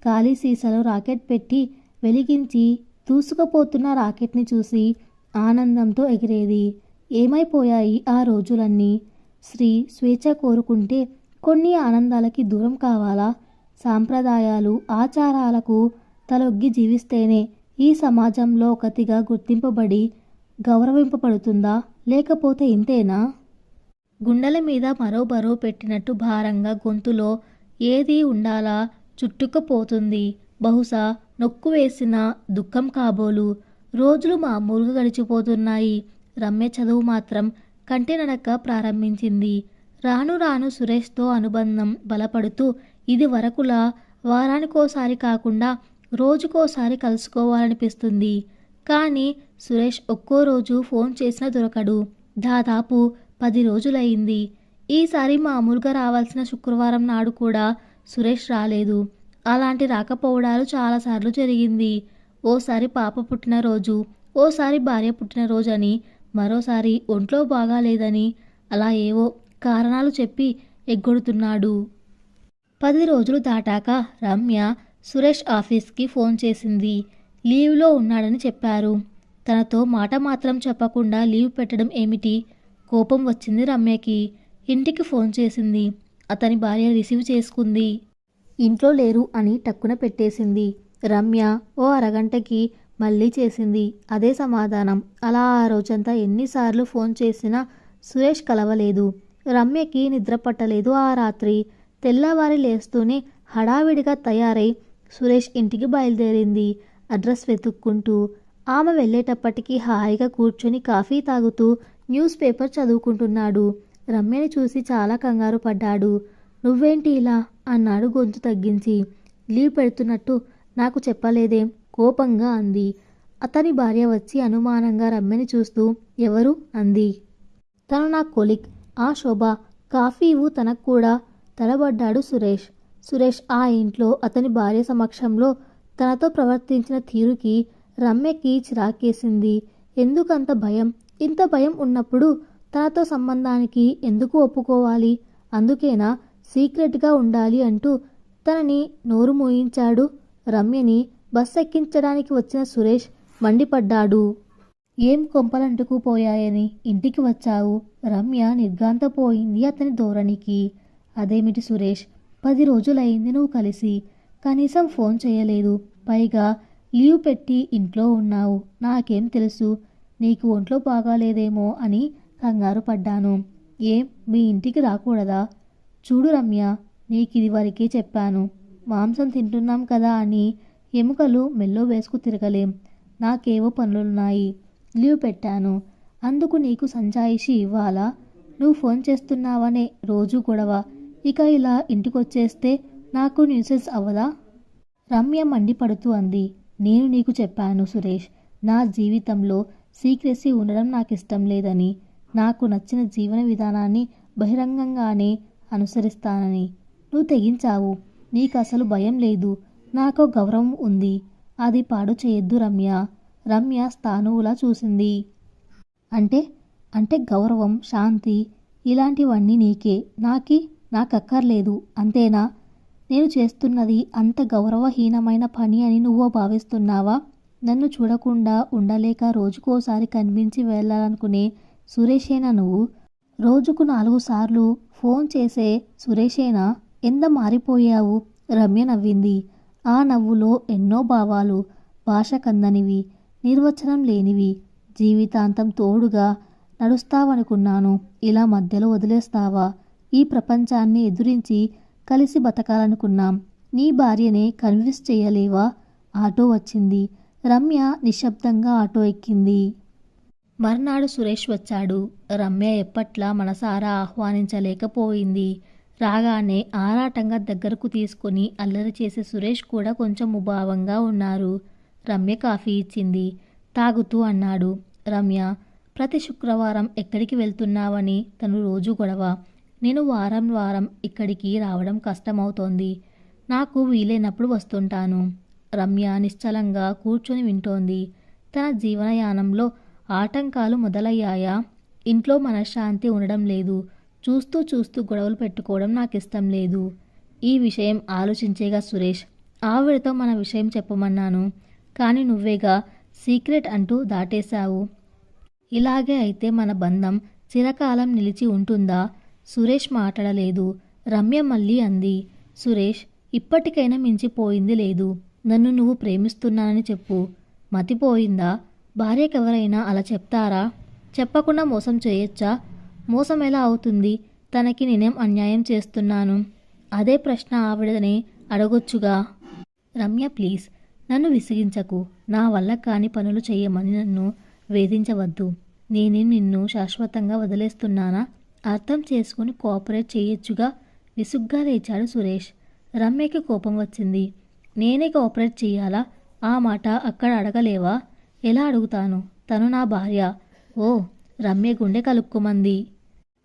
ఖాళీ సీసాలో రాకెట్ పెట్టి వెలిగించి దూసుకుపోతున్న రాకెట్ని చూసి ఆనందంతో ఎగిరేది. ఏమైపోయాయి ఆ రోజులన్నీ? స్వేచ్ఛ కోరుకుంటే కొన్ని ఆనందాలకి దూరం కావాలా? సాంప్రదాయాలు, ఆచారాలకు తలొగ్గి జీవిస్తేనే ఈ సమాజంలో ఒకతిగా గుర్తింపబడి గౌరవింపబడుతుందా? లేకపోతే ఇంతేనా? గుండెల మీద మరో బరువు పెట్టినట్టు భారంగా గొంతులో ఏది ఉండాలా చుట్టుకుపోతుంది. బహుశా నొక్కు వేసిన దుఃఖం కాబోలు. రోజులు మామూలుగా గడిచిపోతున్నాయి. రమ్య చదువు మాత్రం కంటినడక ప్రారంభించింది. రాను రాను సురేష్తో అనుబంధం బలపడుతూ ఇది వరకులా వారానికోసారి కాకుండా రోజుకోసారి కలుసుకోవాలనిపిస్తుంది. కానీ సురేష్ ఒక్కో రోజు ఫోన్ చేసినా దొరకడు. దాదాపు 10 రోజులయ్యింది. ఈసారి మామూలుగా రావాల్సిన శుక్రవారం నాడు కూడా సురేష్ రాలేదు. అలాంటి రాకపోవడాలు చాలాసార్లు జరిగింది. ఓసారి పాప పుట్టినరోజు, ఓసారి భార్య పుట్టినరోజు అని, మరోసారి ఒంట్లో బాగాలేదని, అలా ఏవో కారణాలు చెప్పి ఎగ్గొడుతున్నాడు. 10 రోజులు దాటాక రమ్య సురేష్ ఆఫీస్కి ఫోన్ చేసింది. లీవ్లో ఉన్నాడని చెప్పారు. తనతో మాట మాత్రం చెప్పకుండా లీవ్ పెట్టడం ఏమిటి? కోపం వచ్చింది రమ్యకి. ఇంటికి ఫోన్ చేసింది. అతని భార్య రిసీవ్ చేసుకుంది. ఇంట్లో లేరు అని టక్కున పెట్టేసింది. రమ్య ఓ అరగంటకి మళ్ళీ చేసింది. అదే సమాధానం. అలా ఆ రోజంతా ఎన్నిసార్లు ఫోన్ చేసినా సురేష్ కలవలేదు. రమ్యకి నిద్ర పట్టలేదు ఆ రాత్రి. తెల్లవారి లేస్తూనే హడావిడిగా తయారై సురేష్ ఇంటికి బయలుదేరింది. అడ్రస్ వెతుక్కుంటూ. ఆమె వెళ్ళేటప్పటికి హాయిగా కూర్చొని కాఫీ తాగుతూ న్యూస్ పేపర్ చదువుకుంటున్నాడు. రమ్యని చూసి చాలా కంగారు పడ్డాడు. నువ్వేంటి ఇలా అన్నాడు గొంతు తగ్గించి. లీవ్ పెడుతున్నట్టు నాకు చెప్పలేదేం? కోపంగా అంది. అతని భార్య వచ్చి అనుమానంగా రమ్యని చూస్తూ ఎవరు అంది. తను నా కొలీగ్, ఆ శోభ. కాఫీ ఇవ్వు తనకు కూడా తలబడ్డాడు సురేష్. సురేష్ ఆ ఇంట్లో అతని భార్య సమక్షంలో తనతో ప్రవర్తించిన తీరుకి రమ్యకి చిరాకేసింది. ఎందుకంత భయం? ఇంత భయం ఉన్నప్పుడు తనతో సంబంధానికి ఎందుకు ఒప్పుకోవాలి? అందుకేనా సీక్రెట్గా ఉండాలి అంటూ తనని నోరు మోయించాడు? రమ్యని బస్ ఎక్కించడానికి వచ్చిన సురేష్ మండిపడ్డాడు. ఏం కొంపలంటుకుపోయాయని ఇంటికి వచ్చావు? రమ్య నిర్ఘాంతపోయింది అతని ధోరణికి. అదేమిటి సురేష్, 10 రోజులైంది నువ్వు కలిసి, కనీసం ఫోన్ చేయలేదు. పైగా లీవ్ పెట్టి ఇంట్లో ఉన్నావు. నాకేం తెలుసు, నీకు ఒంట్లో బాగాలేదేమో అని కంగారు పడ్డాను. ఏం మీ ఇంటికి రాకూడదా? చూడు రమ్య, నీకిది వరకే చెప్పాను. మాంసం తింటున్నాం కదా అని ఎముకలు మెల్లో వేసుకు తిరగలేం. నాకేవో పనులున్నాయి, లీవ్ పెట్టాను. అందుకు నీకు సంజాయిషి ఇవ్వాలా? నువ్వు ఫోన్ చేస్తున్నావనే రోజు గొడవ. ఇక ఇలా ఇంటికొచ్చేస్తే నాకు న్యూసెన్స్ అవ్వదా? రమ్య మండిపడుతూ అంది. నేను నీకు చెప్పాను సురేష్, నా జీవితంలో సీక్రెసీ ఉండడం నాకు ఇష్టం లేదని. నాకు నచ్చిన జీవన విధానాన్ని బహిరంగంగానే అనుసరిస్తానని. నువ్వు తెగించావు. నీకు అసలు భయం లేదు. నాకు గౌరవం ఉంది. అది పాడు చేయొద్దు రమ్య. రమ్య స్థానువులా చూసింది. అంటే అంటే గౌరవం, శాంతి ఇలాంటివన్నీ నీకే, నాకక్కర్లేదు అంతేనా? నేను చేస్తున్నది అంత గౌరవహీనమైన పని అని నువ్వు భావిస్తున్నావా? నన్ను చూడకుండా ఉండలేక రోజుకోసారి కనిపించి వెళ్ళాలనుకునే సురేషేనా నువ్వు? రోజుకు 4 సార్లు ఫోన్ చేసే సురేషేనా? ఎంత మారిపోయావు? రమ్య నవ్వింది. ఆ నవ్వులో ఎన్నో భావాలు, భాష కందనివి, నిర్వచనం లేనివి. జీవితాంతం తోడుగా నడుస్తావనుకున్నాను. ఇలా మధ్యలో వదిలేస్తావా? ఈ ప్రపంచాన్ని ఎదురించి కలిసి బతకాలనుకున్నాం. నీ భార్యనే కన్విన్స్ చేయలేవా? ఆటో వచ్చింది. రమ్య నిశ్శబ్దంగా ఆటో ఎక్కింది. మర్నాడు సురేష్ వచ్చాడు. రమ్య ఎప్పట్లా మనసారా ఆహ్వానించలేకపోయింది. రాగానే ఆరాటంగా దగ్గరకు తీసుకుని అల్లరి చేసే సురేష్ కూడా కొంచెం ముభావంగా ఉన్నారు. రమ్య కాఫీ ఇచ్చింది. తాగుతూ అన్నాడు. రమ్య, ప్రతి శుక్రవారం ఎక్కడికి వెళ్తున్నావని తను రోజు గొడవ. నేను వారం వారం ఇక్కడికి రావడం కష్టమవుతోంది. నాకు వీలైనప్పుడు వస్తుంటాను. రమ్య నిశ్చలంగా కూర్చొని వింటోంది. తన జీవనయానంలో ఆటంకాలు మొదలయ్యాయా? ఇంట్లో మనశ్శాంతి ఉండడం లేదు. చూస్తూ చూస్తూ గొడవలు పెట్టుకోవడం నాకు ఇష్టం లేదు. ఈ విషయం ఆలోచించేగా సురేష్, ఆవిడతో మన విషయం చెప్పమన్నాను. కానీ నువ్వేగా సీక్రెట్ అంటూ దాటేశావు. ఇలాగే అయితే మన బంధం చిరకాలం నిలిచి ఉంటుందా? సురేష్ మాట్లాడలేదు. రమ్య మళ్ళీ అంది. సురేష్, ఇప్పటికైనా మించిపోయింది లేదు. నన్ను నువ్వు ప్రేమిస్తున్నానని చెప్పు. మతిపోయిందా? భార్యకెవరైనా అలా చెప్తారా? చెప్పకుండా మోసం చేయొచ్చా? మోసం ఎలా అవుతుంది? తనకి నేనేం అన్యాయం చేస్తున్నాను? అదే ప్రశ్న ఆవిడనే అడగొచ్చుగా. రమ్య ప్లీజ్, నన్ను విసిగించకు. నా వల్ల కాని పనులు చేయమని నన్ను వేధించవద్దు. నేనేం నిన్ను శాశ్వతంగా వదిలేస్తున్నానా? అర్థం చేసుకుని కోఆపరేట్ చేయొచ్చుగా. విసుగ్గా లేచాడు సురేష్. రమ్యకి కోపం వచ్చింది. నేనే కోఆపరేట్ చెయ్యాలా? ఆ మాట అక్కడ అడగలేవా? ఎలా అడుగుతాను? తను నా భార్య. ఓ, రమ్య గుండె కలుక్కుమంది.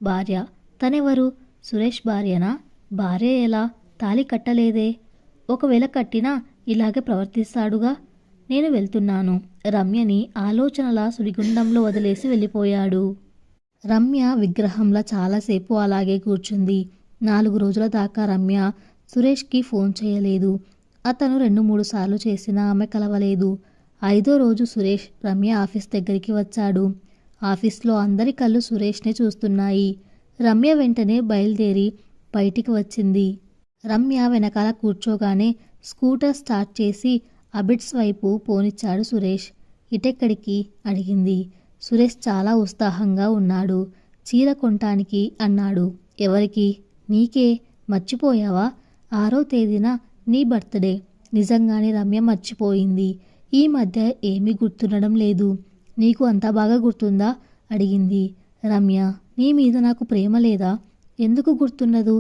భార్య? తనెవరు? సురేష్ భార్యనా? భార్య ఎలా? తాళి కట్టలేదే. ఒకవేళ కట్టినా ఇలాగే ప్రవర్తిస్తాడుగా. నేను వెళ్తున్నాను. రమ్యని ఆలోచనల సుడిగుండంలో వదిలేసి వెళ్ళిపోయాడు. రమ్య విగ్రహంలా చాలాసేపు అలాగే కూర్చుంది. 4 రోజుల దాకా రమ్య సురేష్కి ఫోన్ చేయలేదు. అతను 2-3 సార్లు చేసినా ఆమె కలవలేదు. 5వ రోజు సురేష్ రమ్య ఆఫీస్ దగ్గరికి వచ్చాడు. ఆఫీస్లో అందరి కళ్ళు సురేష్నే చూస్తున్నాయి. రమ్య వెంటనే బయలుదేరి బయటికి వచ్చింది. రమ్య వెనకాల కూర్చోగానే స్కూటర్ స్టార్ట్ చేసి అబిడ్స్ వైపు పోనిచ్చాడు సురేష్. ఇటెక్కడికి? అడిగింది. సురేష్ చాలా ఉత్సాహంగా ఉన్నాడు. చీర కొంటానికి అన్నాడు. ఎవరికి? నీకే. మర్చిపోయావా? 6వ తేదీన నీ బర్త్డే. నిజంగానే రమ్య మర్చిపోయింది. ఈ మధ్య ఏమీ గుర్తుండడం లేదు. నీకు అంత బాగా గుర్తుందా? అడిగింది. రమ్య, నీ మీద నాకు ప్రేమ లేదా? ఎందుకు గుర్తుండదు?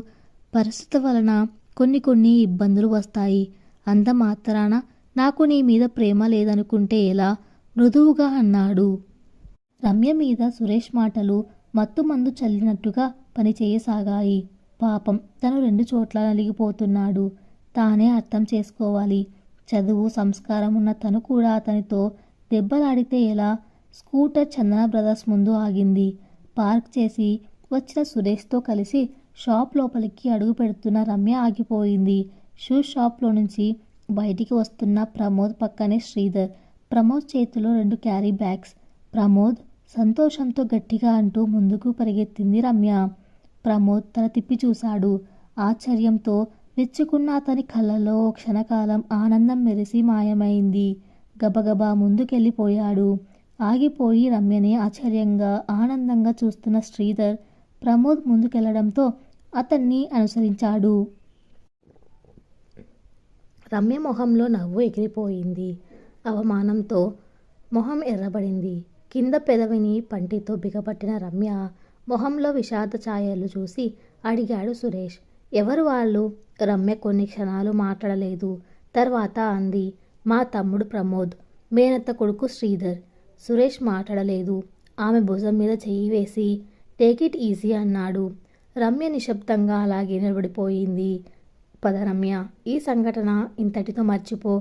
పరిస్థితి వలన కొన్ని ఇబ్బందులు వస్తాయి. అంత మాత్రాన నాకు నీ మీద ప్రేమ లేదనుకుంటే ఎలా? మృదువుగా అన్నాడు. రమ్య మీద సురేష్ మాటలు మత్తుమందు చల్లినట్టుగా పనిచేయసాగాయి. పాపం, తను 2 చోట్ల నలిగిపోతున్నాడు. తానే అర్థం చేసుకోవాలి. చదువు, సంస్కారం ఉన్న తను కూడా అతనితో దెబ్బలాడితే ఎలా? స్కూటర్ చందన బ్రదర్స్ ముందు ఆగింది. పార్క్ చేసి వచ్చిన సురేష్తో కలిసి షాప్ లోపలికి అడుగు పెడుతున్న రమ్య ఆగిపోయింది. షూస్ షాప్లో నుంచి బయటికి వస్తున్న ప్రమోద్ పక్కనే శ్రీధర్. ప్రమోద్ చేతిలో 2 క్యారీ బ్యాగ్స్. ప్రమోద్ సంతోషంతో గట్టిగా అంటూ ముందుకు పరిగెత్తింది రమ్య. ప్రమోద్ తల తిప్పి చూశాడు. ఆశ్చర్యంతో విచ్చుకున్న అతని కళ్ళలో ఓ క్షణకాలం ఆనందం మెరిసి మాయమైంది. గబగబా ముందుకెళ్ళిపోయాడు. ఆగిపోయి రమ్యని ఆశ్చర్యంగా ఆనందంగా చూస్తున్న శ్రీధర్ ప్రమోద్ ముందుకెళ్లడంతో అతన్ని అనుసరించాడు. రమ్య మొహంలో నవ్వు ఎగిరిపోయింది. అవమానంతో మొహం ఎర్రబడింది. కింద పెదవిని పంటితో బిగపట్టిన రమ్య మొహంలో విషాద ఛాయలు చూసి అడిగాడు సురేష్. ఎవరు వాళ్ళు? రమ్య కొన్ని క్షణాలు మాట్లాడలేదు. తర్వాత అంది, మా తమ్ముడు ప్రమోద్, మేనత్త కొడుకు శ్రీధర్. సురేష్ మాట్లాడలేదు. ఆమె భుజం మీద చెయ్యి వేసి టేక్ ఇట్ ఈజీ అన్నాడు. రమ్య నిశ్శబ్దంగా అలాగే నిలబడిపోయింది. పద రమ్య, ఈ సంఘటన ఇంతటితో మర్చిపో.